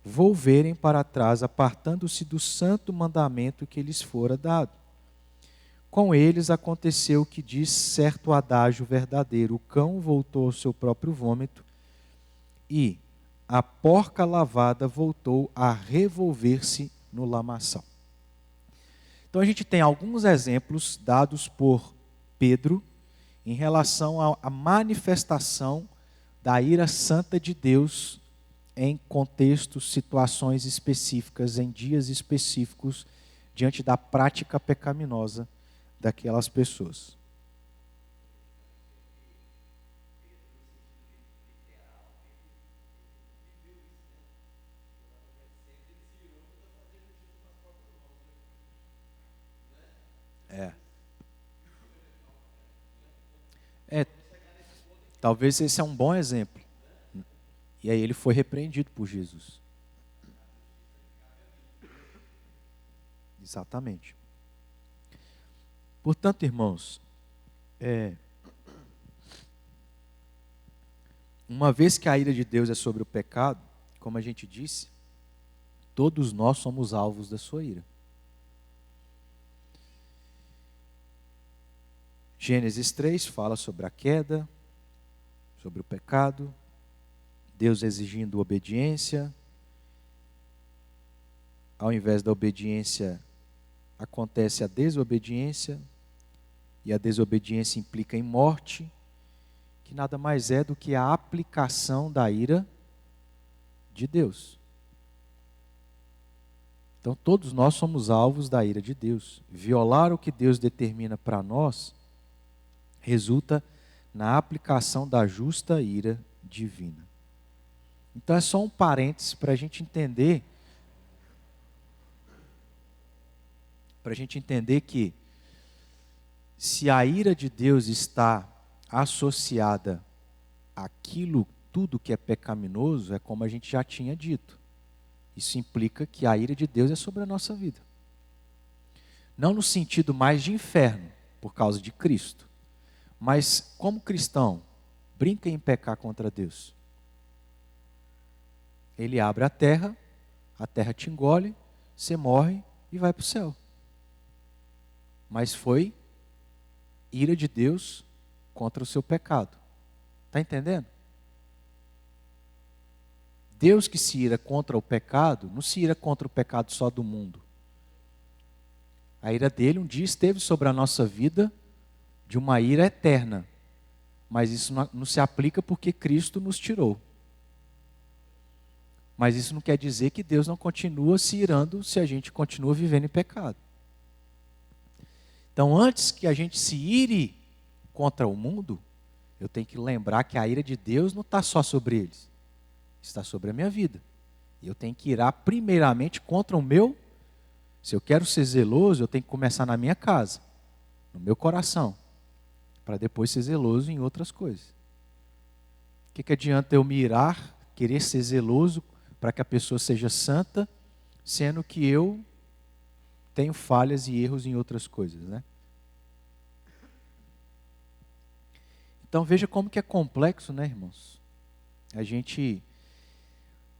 A: volverem para trás, apartando-se do santo mandamento que lhes fora dado. Com eles aconteceu o que diz certo adágio verdadeiro: o cão voltou ao seu próprio vômito e a porca lavada voltou a revolver-se no lamaçal. Então a gente tem alguns exemplos dados por Pedro em relação à manifestação da ira santa de Deus em contextos, situações específicas, em dias específicos, diante da prática pecaminosa daquelas pessoas. É. É, talvez esse é um bom exemplo. E aí ele foi repreendido por Jesus. Exatamente. Portanto, irmãos, uma vez que a ira de Deus é sobre o pecado, como a gente disse, todos nós somos alvos da sua ira. Gênesis 3 fala sobre a queda, sobre o pecado, Deus exigindo obediência. Ao invés da obediência, acontece a desobediência, e a desobediência implica em morte, que nada mais é do que a aplicação da ira de Deus. Então todos nós somos alvos da ira de Deus. Violar o que Deus determina para nós resulta na aplicação da justa ira divina. Então é só um parênteses para a gente entender, que se a ira de Deus está associada àquilo tudo que é pecaminoso, é como a gente já tinha dito. Isso implica que a ira de Deus é sobre a nossa vida. Não no sentido mais de inferno, por causa de Cristo, mas como cristão, brinca em pecar contra Deus. Ele abre a terra te engole, você morre e vai para o céu. Mas foi ira de Deus contra o seu pecado. Está entendendo? Deus que se ira contra o pecado, não se ira contra o pecado só do mundo. A ira dele um dia esteve sobre a nossa vida de uma ira eterna. Mas isso não se aplica porque Cristo nos tirou. Mas isso não quer dizer que Deus não continua se irando se a gente continua vivendo em pecado. Então, antes que a gente se ire contra o mundo, eu tenho que lembrar que a ira de Deus não está só sobre eles, está sobre a minha vida. E eu tenho que irar primeiramente contra o meu. Se eu quero ser zeloso, eu tenho que começar na minha casa, no meu coração, para depois ser zeloso em outras coisas. O que adianta eu me irar, querer ser zeloso para que a pessoa seja santa, sendo que eu tenho falhas e erros em outras coisas, né? Então veja como que é complexo, né, irmãos? A gente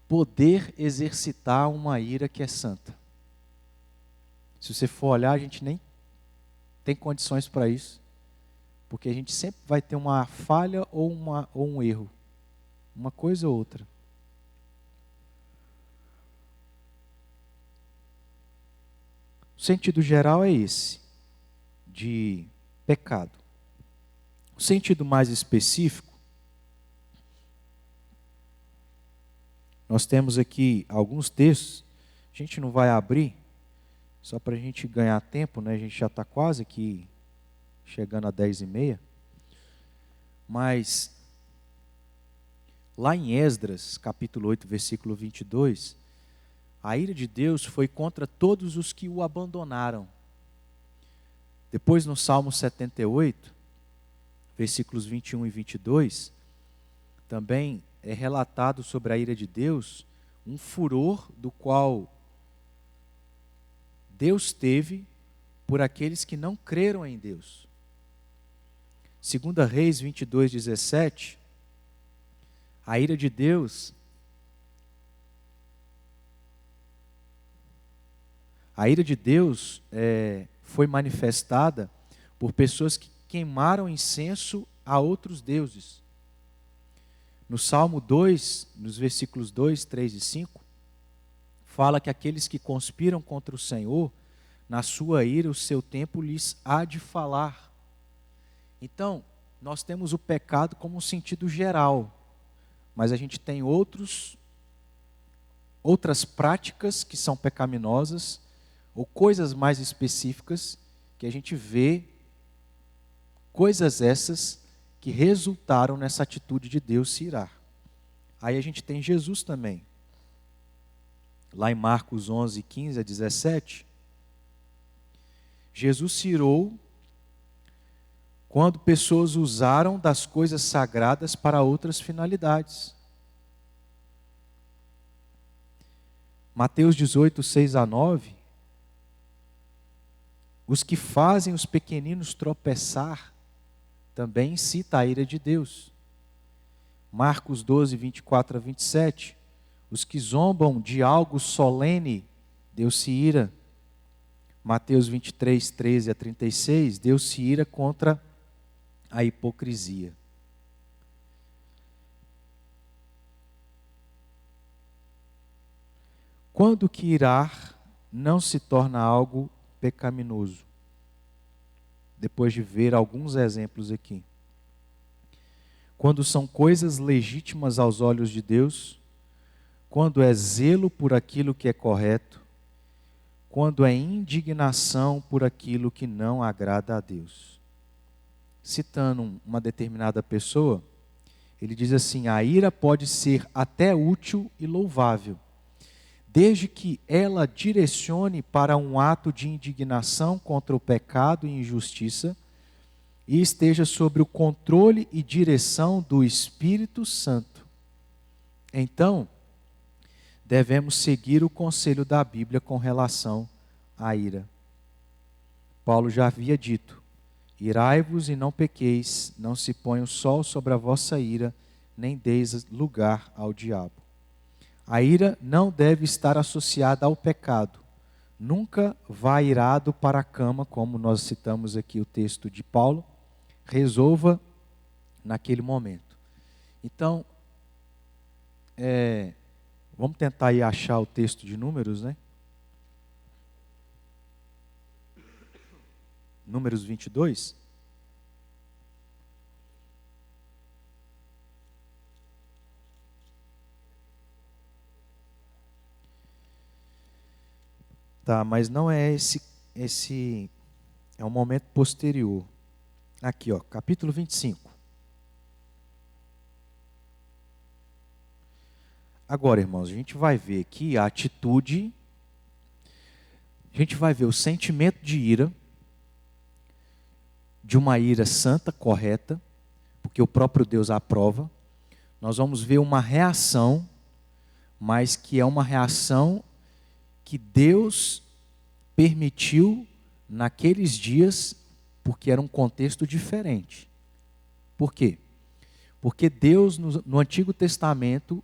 A: poder exercitar uma ira que é santa. Se você for olhar, a gente nem tem condições para isso, porque a gente sempre vai ter uma falha ou um erro, uma coisa ou outra. O sentido geral é esse, de pecado. No sentido mais específico, nós temos aqui alguns textos, a gente não vai abrir, só para a gente ganhar tempo, né? A gente já está quase aqui chegando a 10h30, mas lá em Esdras, capítulo 8, versículo 22, a ira de Deus foi contra todos os que o abandonaram. Depois no Salmo 78, versículos 21 e 22, também é relatado sobre a ira de Deus, um furor do qual Deus teve por aqueles que não creram em Deus. 2 Reis 22, 17, a ira de Deus, foi manifestada por pessoas que queimaram incenso a outros deuses. No Salmo 2, nos versículos 2, 3 e 5, fala que aqueles que conspiram contra o Senhor, na sua ira, o seu tempo lhes há de falar. Então, nós temos o pecado como um sentido geral, mas a gente tem outras práticas que são pecaminosas, ou coisas mais específicas, que a gente vê, coisas essas que resultaram nessa atitude de Deus se irar. Aí a gente tem Jesus também. Lá em Marcos 11, 15 a 17, Jesus se irou quando pessoas usaram das coisas sagradas para outras finalidades. Mateus 18, 6 a 9, os que fazem os pequeninos tropeçar, também incita a ira de Deus. Marcos 12, 24 a 27, os que zombam de algo solene, Deus se ira. Mateus 23, 13 a 36, Deus se ira contra a hipocrisia. Quando que irar não se torna algo pecaminoso? Depois de ver alguns exemplos aqui. Quando são coisas legítimas aos olhos de Deus, quando é zelo por aquilo que é correto, quando é indignação por aquilo que não agrada a Deus. Citando uma determinada pessoa, ele diz assim: a ira pode ser até útil e louvável, desde que ela direcione para um ato de indignação contra o pecado e injustiça e esteja sob o controle e direção do Espírito Santo. Então, devemos seguir o conselho da Bíblia com relação à ira. Paulo já havia dito: irai-vos e não pequeis, não se ponha o sol sobre a vossa ira, nem deis lugar ao diabo. A ira não deve estar associada ao pecado. Nunca vá irado para a cama, como nós citamos aqui o texto de Paulo. Resolva naquele momento. Então, vamos tentar aí achar o texto de Números, né? Números 22. Tá, mas não é esse é um momento posterior. Aqui, ó, capítulo 25. Agora, irmãos, a gente vai ver aqui a atitude, a gente vai ver o sentimento de ira, de uma ira santa, correta, porque o próprio Deus a aprova. Nós vamos ver uma reação, mas que é uma reação que Deus permitiu naqueles dias, porque era um contexto diferente. Por quê? Porque Deus, no Antigo Testamento,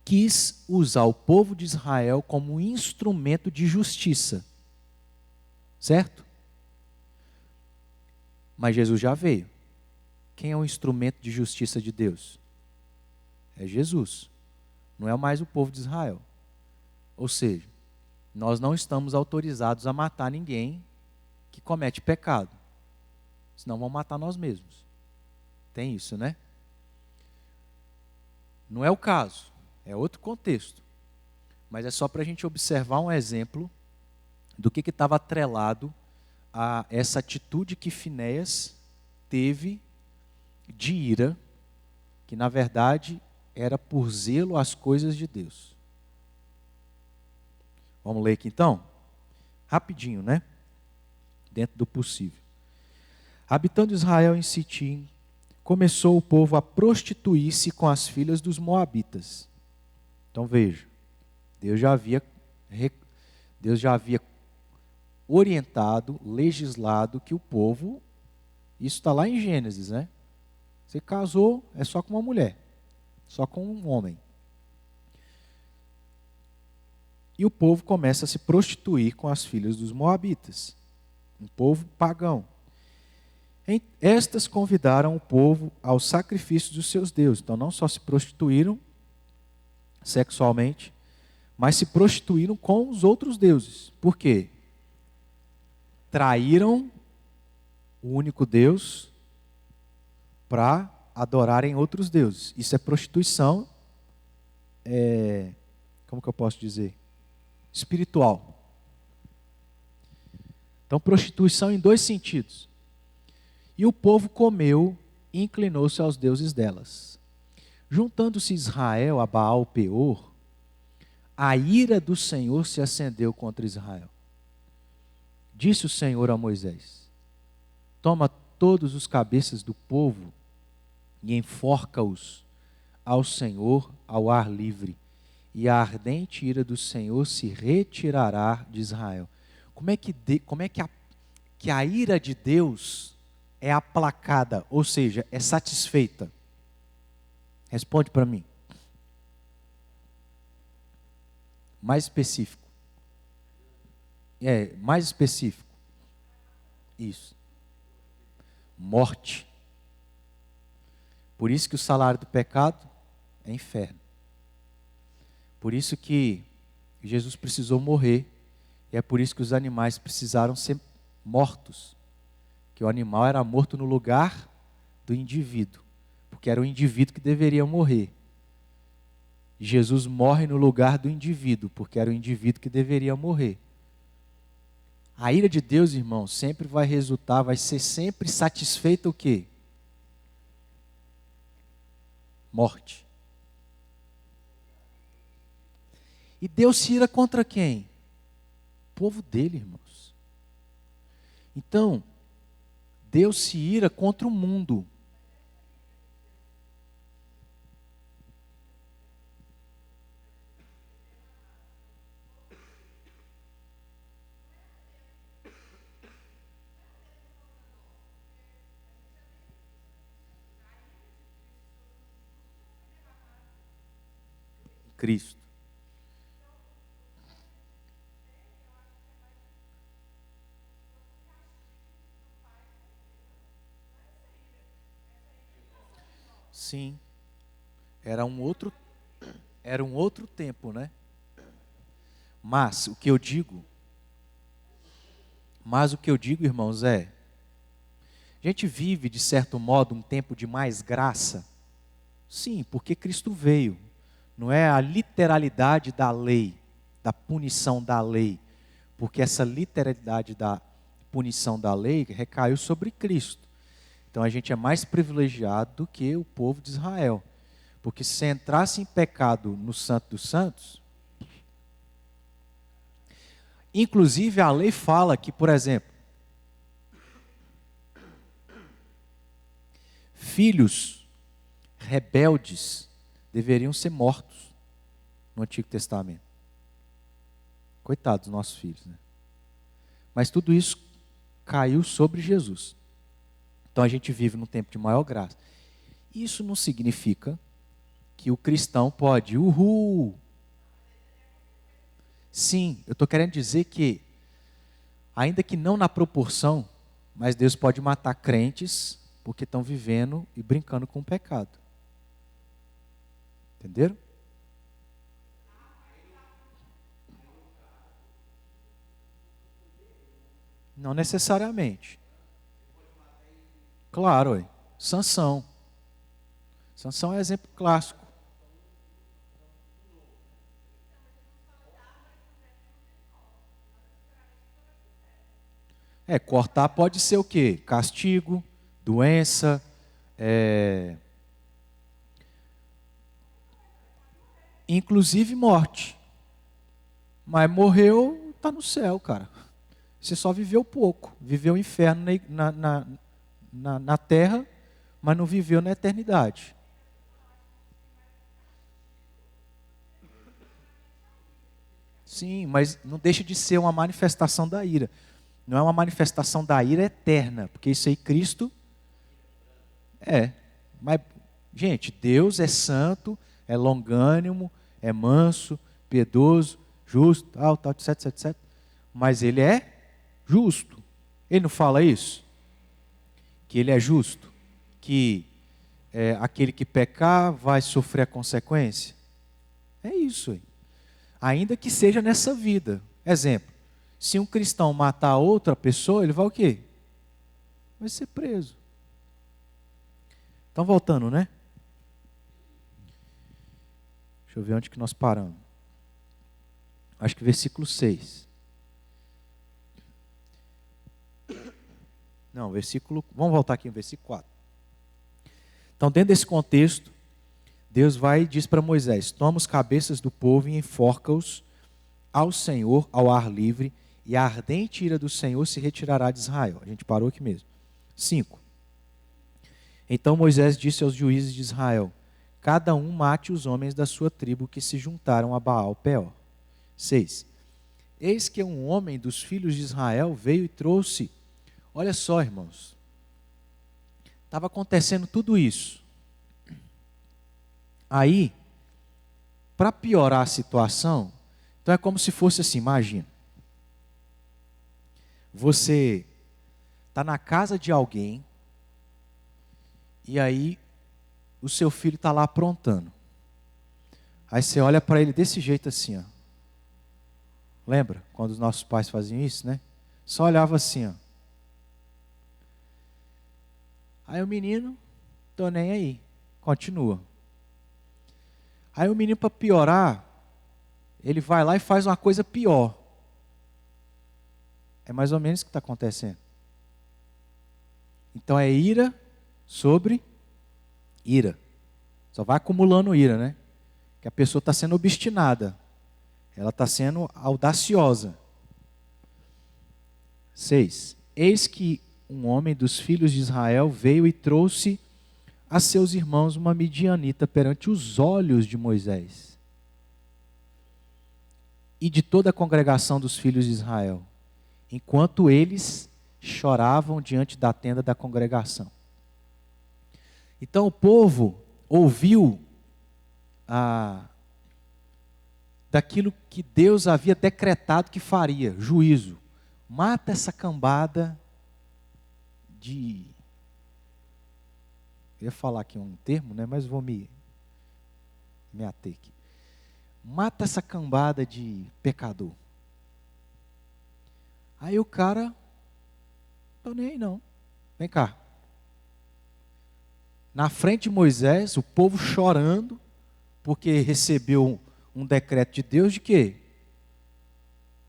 A: quis usar o povo de Israel como um instrumento de justiça. Certo? Mas Jesus já veio. Quem é o instrumento de justiça de Deus? É Jesus. Não é mais o povo de Israel. Ou seja, nós não estamos autorizados a matar ninguém que comete pecado. senão vão matar nós mesmos. Tem isso, né? Não é o caso, é outro contexto. Mas é só para a gente observar um exemplo do que estava atrelado a essa atitude que Finéias teve de ira, que na verdade era por zelo às coisas de Deus. Vamos ler aqui então? Rapidinho, né? Dentro do possível. Habitando Israel em Sitim, começou o povo a prostituir-se com as filhas dos moabitas. Então veja, Deus já havia orientado, legislado que o povo, isso está lá em Gênesis, né? Você casou, é só com uma mulher, só com um homem. E o povo começa a se prostituir com as filhas dos moabitas, um povo pagão. Estas convidaram o povo ao sacrifício dos seus deuses. Então não só se prostituíram sexualmente, mas se prostituíram com os outros deuses. Por quê? Traíram o único Deus para adorarem outros deuses. Isso é prostituição, como que eu posso dizer? Espiritual. Então, prostituição em dois sentidos. E o povo comeu e inclinou-se aos deuses delas. Juntando-se Israel a Baal-Peor, a ira do Senhor se acendeu contra Israel. Disse o Senhor a Moisés: toma todos os cabeças do povo e enforca-os ao Senhor ao ar livre, e a ardente ira do Senhor se retirará de Israel. Como é que a ira de Deus é aplacada, ou seja, é satisfeita? Responde para mim. Mais específico. Mais específico. Isso. Morte. Por isso que o salário do pecado é inferno. Por isso que Jesus precisou morrer. E é por isso que os animais precisaram ser mortos. Que o animal era morto no lugar do indivíduo. Porque era o indivíduo que deveria morrer. Jesus morre no lugar do indivíduo, porque era o indivíduo que deveria morrer. A ira de Deus, irmão, sempre vai ser sempre satisfeita o quê? Morte. E Deus se ira contra quem? O povo dele, irmãos. Então, Deus se ira contra o mundo. Cristo. Sim. Era um outro tempo, né? Mas o que eu digo, irmãos, a gente vive, de certo modo, um tempo de mais graça. Sim, porque Cristo veio. Não é a literalidade da lei, da punição da lei. Porque essa literalidade da punição da lei recaiu sobre Cristo. Então a gente é mais privilegiado do que o povo de Israel. Porque se entrasse em pecado no Santo dos Santos, inclusive a lei fala que, por exemplo, filhos rebeldes deveriam ser mortos no Antigo Testamento. Coitados dos nossos filhos, né? Mas tudo isso caiu sobre Jesus. Então a gente vive num tempo de maior graça. Isso não significa que o cristão pode, Sim, eu estou querendo dizer que, ainda que não na proporção, mas Deus pode matar crentes porque estão vivendo e brincando com o pecado. Entenderam? Não necessariamente. Claro, ué. Sansão. Sansão é exemplo clássico. Cortar pode ser o quê? Castigo, doença, inclusive morte. Mas morreu, está no céu, cara. Você só viveu pouco. Viveu o inferno na terra, mas não viveu na eternidade. Sim, mas não deixa de ser uma manifestação da ira. Não é uma manifestação da ira eterna, porque isso aí Cristo é. Mas, gente, Deus é santo, é longânimo, é manso, piedoso, justo, tal, etc, etc, etc. Mas Ele é justo. Ele não fala isso? Que Ele é justo? Que aquele que pecar vai sofrer a consequência? É isso aí. Ainda que seja nessa vida. Exemplo. Se um cristão matar outra pessoa, ele vai o quê? Vai ser preso. Então, voltando, né? Deixa eu ver onde que nós paramos. Acho que versículo 6. Não, versículo... Vamos voltar aqui no versículo 4. Então, dentro desse contexto, Deus vai e diz para Moisés: toma os cabeças do povo e enforca-os ao Senhor, ao ar livre, e a ardente ira do Senhor se retirará de Israel. A gente parou aqui mesmo. 5. Então Moisés disse aos juízes de Israel: cada um mate os homens da sua tribo que se juntaram a Baal-Peor. 6. Eis que um homem dos filhos de Israel veio e trouxe. Olha só, irmãos. Estava acontecendo tudo isso. Aí, para piorar a situação, então é como se fosse assim, imagina. Você está na casa de alguém e aí o seu filho está lá aprontando. Aí você olha para ele desse jeito assim, ó. Lembra quando os nossos pais faziam isso, né? Só olhava assim, ó. Aí o menino, tô nem aí, continua. Aí o menino, para piorar, ele vai lá e faz uma coisa pior. É mais ou menos o que está acontecendo. Então é ira sobre ira. Só vai acumulando ira, né? Que a pessoa está sendo obstinada. Ela está sendo audaciosa. 6. Eis que um homem dos filhos de Israel veio e trouxe a seus irmãos uma midianita perante os olhos de Moisés e de toda a congregação dos filhos de Israel, enquanto eles choravam diante da tenda da congregação. Então o povo ouviu daquilo que Deus havia decretado que faria, juízo. Mata essa cambada de... Eu ia falar aqui um termo, né? Mas vou me ater aqui. Mata essa cambada de pecador. Aí o cara, tô nem aí não. Vem cá. Na frente de Moisés, o povo chorando, porque recebeu um decreto de Deus de quê?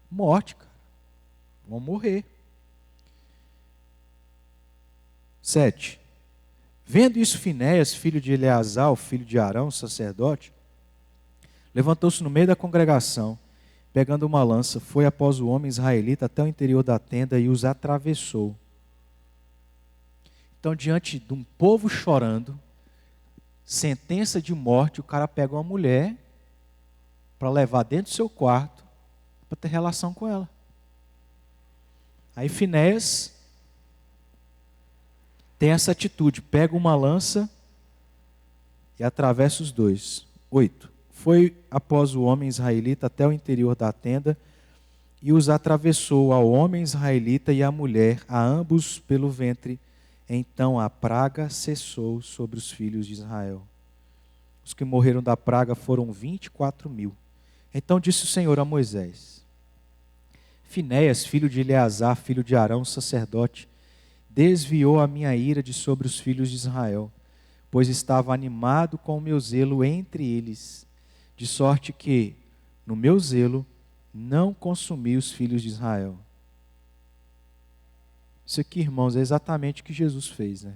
A: Morte, cara. Vão morrer. 7. Vendo isso, Finéias, filho de Eleazar, o filho de Arão, sacerdote, levantou-se no meio da congregação, pegando uma lança, foi após o homem israelita até o interior da tenda e os atravessou. Então, diante de um povo chorando, sentença de morte, o cara pega uma mulher para levar dentro do seu quarto para ter relação com ela. Aí Finéias tem essa atitude, pega uma lança e atravessa os dois. 8. Foi após o homem israelita até o interior da tenda e os atravessou ao homem israelita e à mulher, a ambos pelo ventre. Então a praga cessou sobre os filhos de Israel. Os que morreram da praga foram 24.000. Então disse o Senhor a Moisés: Finéias, filho de Eleazar, filho de Arão, sacerdote,
B: desviou a minha ira de sobre os filhos de Israel, pois estava animado com o meu zelo entre eles, de sorte que, no meu zelo, não consumi os filhos de Israel. Isso aqui, irmãos, é exatamente o que Jesus fez, né?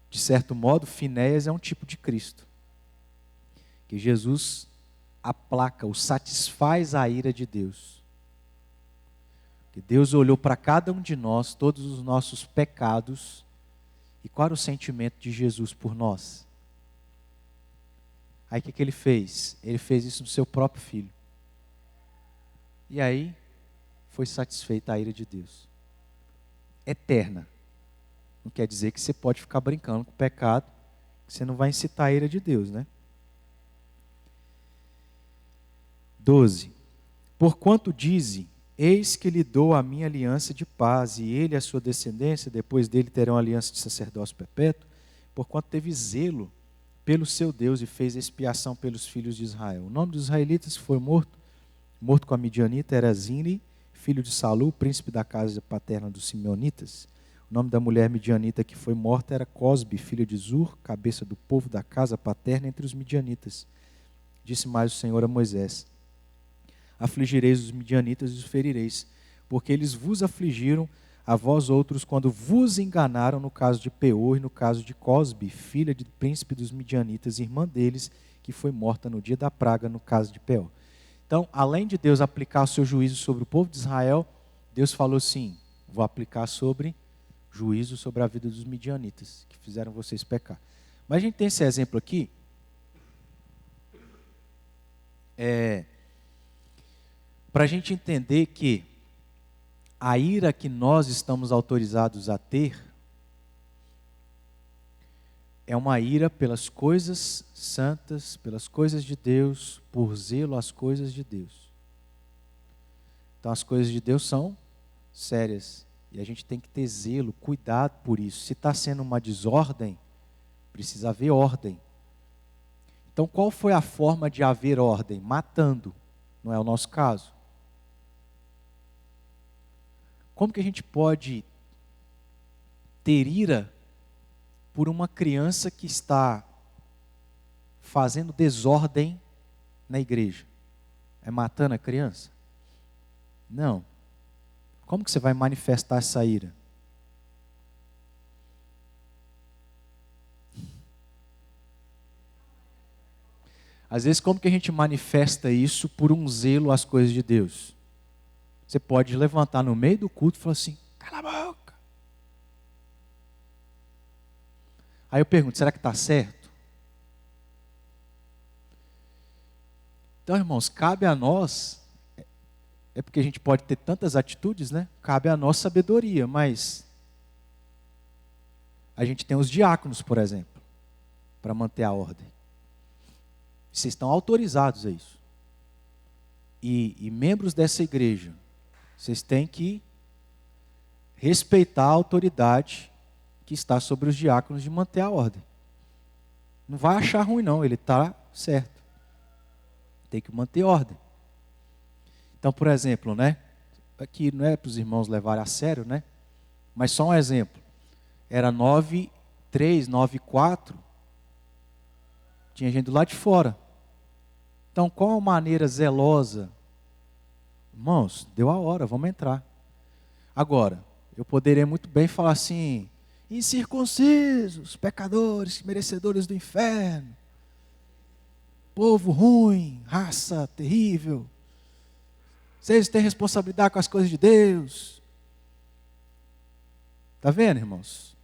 B: De certo modo, Finéias é um tipo de Cristo. Que Jesus aplaca, ou satisfaz a ira de Deus. Que Deus olhou para cada um de nós, todos os nossos pecados, e qual era o sentimento de Jesus por nós? Aí o que ele fez? Ele fez isso no seu próprio filho. E aí foi satisfeita a ira de Deus. Eterna. Não quer dizer que você pode ficar brincando com o pecado, que você não vai incitar a ira de Deus, né? 12. Porquanto dize, eis que lhe dou a minha aliança de paz, e ele e a sua descendência, depois dele terão aliança de sacerdócio perpétuo, porquanto teve zelo pelo seu Deus e fez expiação pelos filhos de Israel. O nome dos israelitas que foi morto com a midianita, era Zimri, filho de Salu, príncipe da casa paterna dos simeonitas. O nome da mulher midianita que foi morta era Cosbe, filho de Zur, cabeça do povo da casa paterna entre os midianitas. Disse mais o Senhor a Moisés: afligireis os midianitas e os ferireis, porque eles vos afligiram a vós outros quando vos enganaram no caso de Peor e no caso de Cosbe, filha de príncipe dos midianitas, irmã deles, que foi morta no dia da praga no caso de Peor. Então, além de Deus aplicar o seu juízo sobre o povo de Israel, Deus falou assim: vou aplicar juízo sobre a vida dos midianitas, que fizeram vocês pecar. Mas a gente tem esse exemplo aqui, para a gente entender que a ira que nós estamos autorizados a ter é uma ira pelas coisas santas, pelas coisas de Deus, por zelo às coisas de Deus. Então as coisas de Deus são sérias e a gente tem que ter zelo, cuidado por isso. Se está sendo uma desordem, precisa haver ordem. Então qual foi a forma de haver ordem? Matando, não é o nosso caso? Como que a gente pode ter ira por uma criança que está fazendo desordem na igreja? É matando a criança? Não. Como que você vai manifestar essa ira? Às vezes, como que a gente manifesta isso por um zelo às coisas de Deus? Você pode levantar no meio do culto e falar assim: cala a boca. Aí eu pergunto, será que está certo? Então, irmãos, cabe a nós, é porque a gente pode ter tantas atitudes, né? Cabe a nós sabedoria, mas a gente tem os diáconos, por exemplo, para manter a ordem. Vocês estão autorizados a isso. E membros dessa igreja, vocês têm que respeitar a autoridade que está sobre os diáconos de manter a ordem. Não vai achar ruim não, ele está certo. Tem que manter ordem. Então, por exemplo, né? Aqui não é para os irmãos levarem a sério, né? Mas só um exemplo. Era 9:03, 9:04. Tinha gente do lado de fora. Então, qual a maneira zelosa? Irmãos, deu a hora, vamos entrar. Agora, eu poderia muito bem falar assim: incircuncisos, pecadores, merecedores do inferno, povo ruim, raça terrível, vocês têm responsabilidade com as coisas de Deus. Está vendo, irmãos?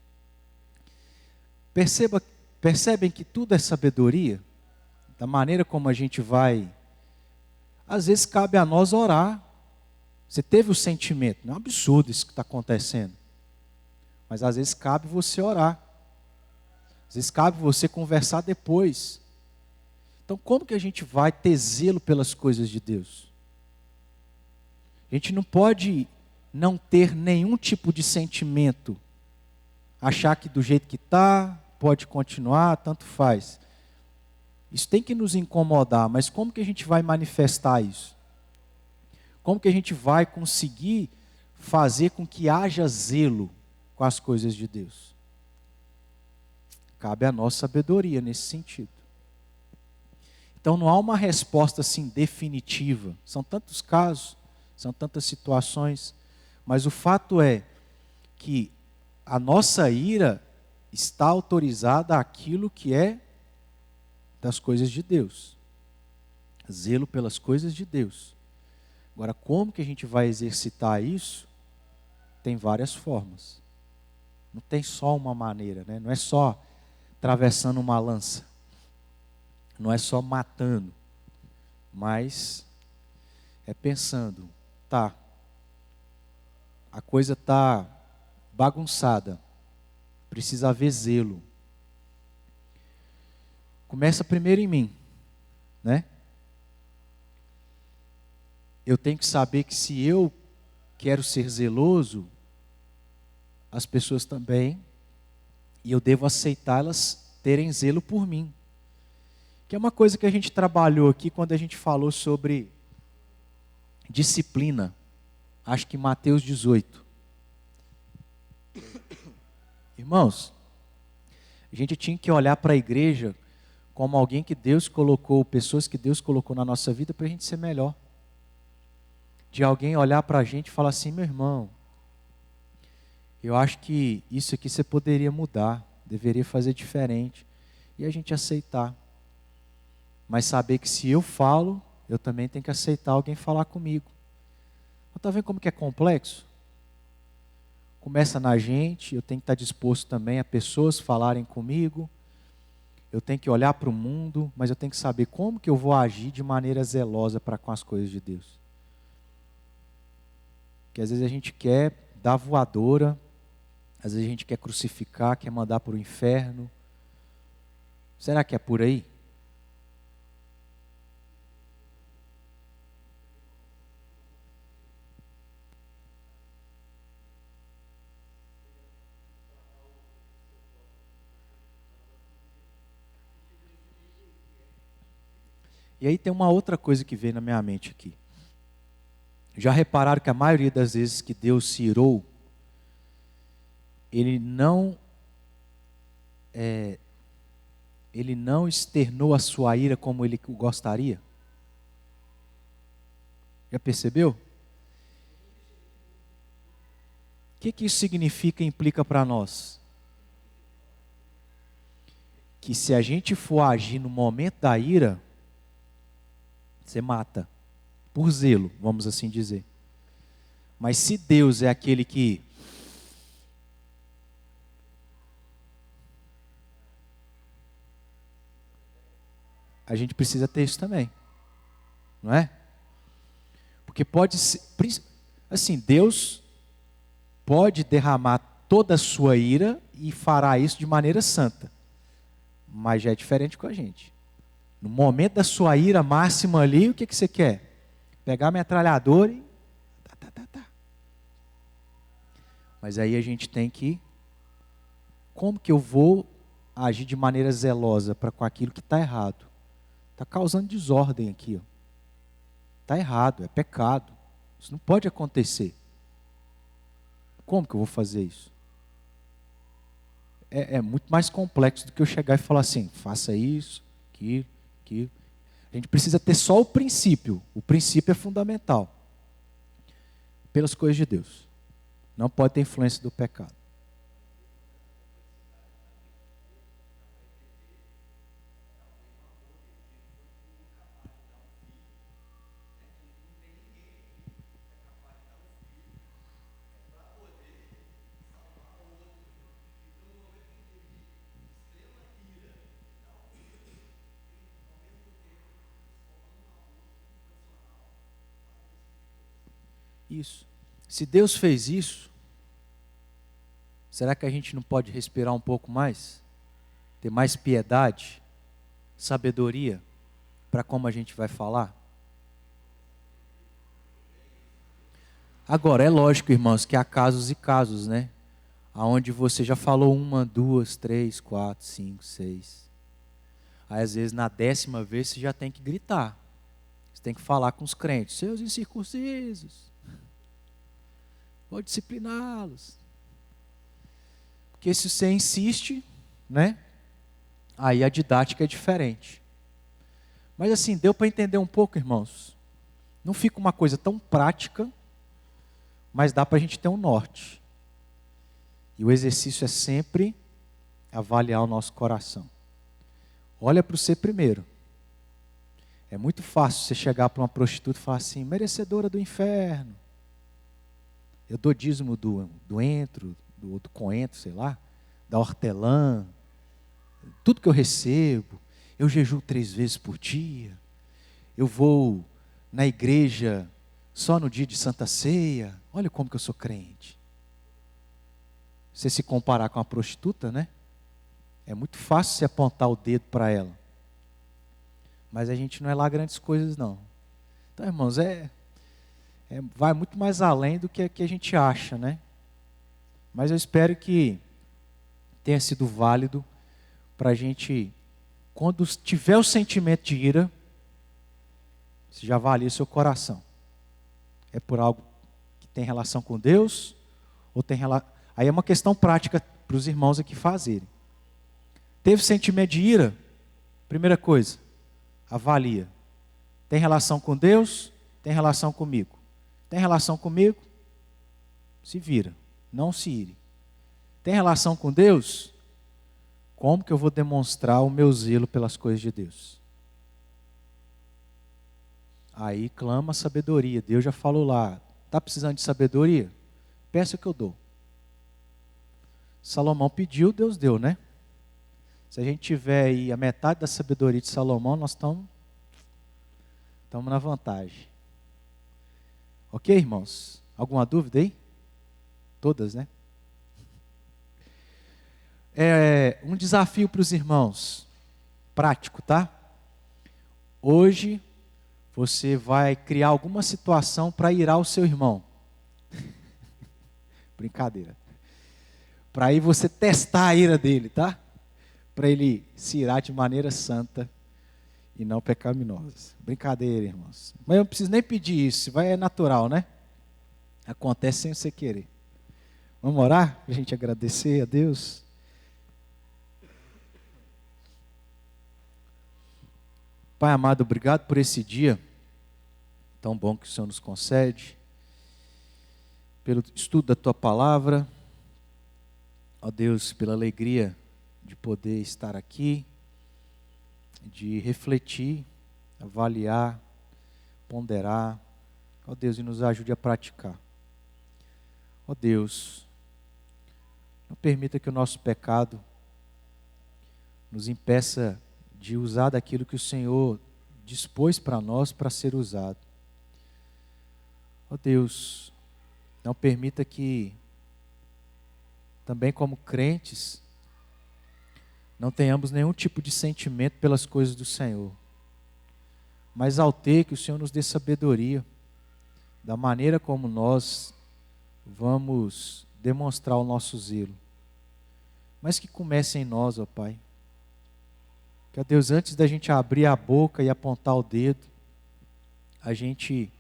B: Percebem que tudo é sabedoria? Da maneira como a gente vai. Às vezes cabe a nós orar. Você teve o sentimento, não é um absurdo isso que está acontecendo. Mas às vezes cabe você orar. Às vezes cabe você conversar depois. Então como que a gente vai ter zelo pelas coisas de Deus? A gente não pode não ter nenhum tipo de sentimento. Achar que do jeito que está, pode continuar, tanto faz. Isso tem que nos incomodar, mas como que a gente vai manifestar isso? Como que a gente vai conseguir fazer com que haja zelo com as coisas de Deus? Cabe a nós sabedoria nesse sentido. Então não há uma resposta assim definitiva. São tantos casos, são tantas situações, mas o fato é que a nossa ira está autorizada àquilo que é das coisas de Deus. Zelo pelas coisas de Deus. Agora, como que a gente vai exercitar isso? Tem várias formas. Não tem só uma maneira, né? Não é só atravessando uma lança. Não é só matando. Mas é pensando, tá, a coisa está bagunçada. Precisa haver zelo. Começa primeiro em mim, né? Eu tenho que saber que se eu quero ser zeloso, as pessoas também, e eu devo aceitá-las terem zelo por mim. Que é uma coisa que a gente trabalhou aqui quando a gente falou sobre disciplina. Acho que Mateus 18. Irmãos, a gente tinha que olhar para a igreja como alguém que Deus colocou, pessoas que Deus colocou na nossa vida para a gente ser melhor. De alguém olhar para a gente e falar assim, meu irmão, eu acho que isso aqui você poderia mudar, deveria fazer diferente. E a gente aceitar. Mas saber que se eu falo, eu também tenho que aceitar alguém falar comigo. Está vendo como que é complexo? Começa na gente, eu tenho que estar disposto também a pessoas falarem comigo. Eu tenho que olhar para o mundo, mas eu tenho que saber como que eu vou agir de maneira zelosa para com as coisas de Deus. Porque às vezes a gente quer dar voadora, às vezes a gente quer crucificar, quer mandar para o inferno. Será que é por aí? E aí tem uma outra coisa que veio na minha mente aqui. Já repararam que a maioria das vezes que Deus se irou, Ele não externou a sua ira como Ele gostaria? Já percebeu? O que isso significa e implica para nós? Que se a gente for agir no momento da ira, você mata, por zelo, vamos assim dizer. Mas se Deus é aquele que a gente precisa ter isso também, não é? Porque pode ser, assim, Deus pode derramar toda a sua ira e fará isso de maneira santa, mas já é diferente com a gente. No momento da sua ira máxima ali, o que você quer? Pegar a metralhadora e tá. Mas aí a gente tem que, como que eu vou agir de maneira zelosa para com aquilo que está errado? Está causando desordem aqui. Está errado, é pecado. Isso não pode acontecer. Como que eu vou fazer isso? É muito mais complexo do que eu chegar e falar assim, faça isso, aquilo. A gente precisa ter só o princípio. O princípio é fundamental. Pelas coisas de Deus. Não pode ter influência do pecado. Isso. Se Deus fez isso, será que a gente não pode respirar um pouco mais? Ter mais piedade, sabedoria, para como a gente vai falar? Agora, é lógico, irmãos, que há casos e casos, né? Aonde você já falou 1, 2, 3, 4, 5, 6. Aí, às vezes, na 10ª vez, você já tem que gritar. Você tem que falar com os crentes, seus incircuncisos.
A: vou discipliná-los. Porque se você insiste, né? Aí a didática é diferente. Mas assim, deu para entender um pouco, irmãos? Não fica uma coisa tão prática, mas dá para a gente ter um norte. E o exercício é sempre avaliar o nosso coração. Olha para você primeiro. É muito fácil você chegar para uma prostituta e falar assim, merecedora do inferno. Eu dou dízimo do entro, do coentro, sei lá, da hortelã, tudo que eu recebo. Eu jejuo 3 vezes por dia. Eu vou na igreja só no dia de Santa Ceia. Olha como que eu sou crente. Você se comparar com uma prostituta, né? É muito fácil você apontar o dedo para ela. Mas a gente não é lá grandes coisas, não. Então, irmãos, vai muito mais além do que a gente acha, né? Mas eu espero que tenha sido válido para a gente, quando tiver o sentimento de ira, você já avalia o seu coração. É por algo que tem relação com Deus? Ou tem relação... Aí é uma questão prática para os irmãos aqui fazerem. Teve sentimento de ira? Primeira coisa, avalia. Tem relação com Deus? Tem relação comigo? Tem relação comigo? Se vira, não se ire. Tem relação com Deus? Como que eu vou demonstrar o meu zelo pelas coisas de Deus? Aí clama a sabedoria. Deus já falou lá, está precisando de sabedoria? Peça que eu dou. Salomão pediu, Deus deu, né? Se a gente tiver aí a metade da sabedoria de Salomão, nós estamos na vantagem. Ok, irmãos? Alguma dúvida aí? Todas, né? Um desafio para os irmãos, prático, tá? Hoje, você vai criar alguma situação para irar o seu irmão. Brincadeira. Para aí você testar a ira dele, tá? Para ele se irar de maneira santa e não pecaminosa. Brincadeira, irmãos. Mas eu não preciso nem pedir isso, é natural, né? Acontece sem você querer. Vamos orar para a gente agradecer a Deus? Pai amado, obrigado por esse dia tão bom que o Senhor nos concede, pelo estudo da Tua Palavra, ó Deus, pela alegria de poder estar aqui, de refletir, avaliar, ponderar, ó Deus, e nos ajude a praticar. Ó Deus, não permita que o nosso pecado nos impeça de usar daquilo que o Senhor dispôs para nós para ser usado. Ó Deus, não permita que, também como crentes, não tenhamos nenhum tipo de sentimento pelas coisas do Senhor. Mas ao ter, que o Senhor nos dê sabedoria, da maneira como nós vamos demonstrar o nosso zelo. Mas que comece em nós, ó Pai. Que, ó Deus, antes da gente abrir a boca e apontar o dedo, a gente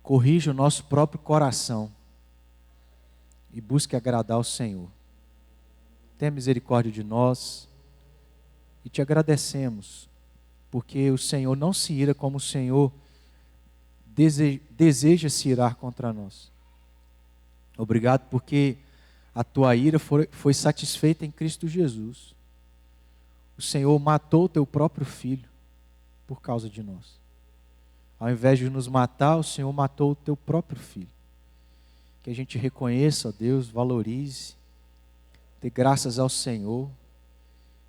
A: corrija o nosso próprio coração e busque agradar ao Senhor. Tenha misericórdia de nós e te agradecemos, porque o Senhor não se ira como o Senhor deseja se irar contra nós. Obrigado porque a tua ira foi satisfeita em Cristo Jesus. O Senhor matou o teu próprio filho por causa de nós. Ao invés de nos matar, o Senhor matou o teu próprio filho. Que a gente reconheça, ó Deus, valorize, dê graças ao Senhor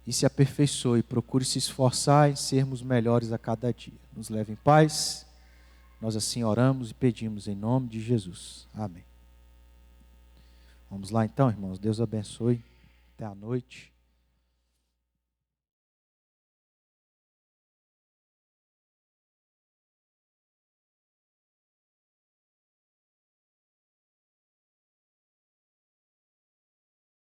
A: e se aperfeiçoe, procure se esforçar em sermos melhores a cada dia. Nos leve em paz, nós assim oramos e pedimos em nome de Jesus. Amém. Vamos lá então, irmãos, Deus abençoe, até a noite.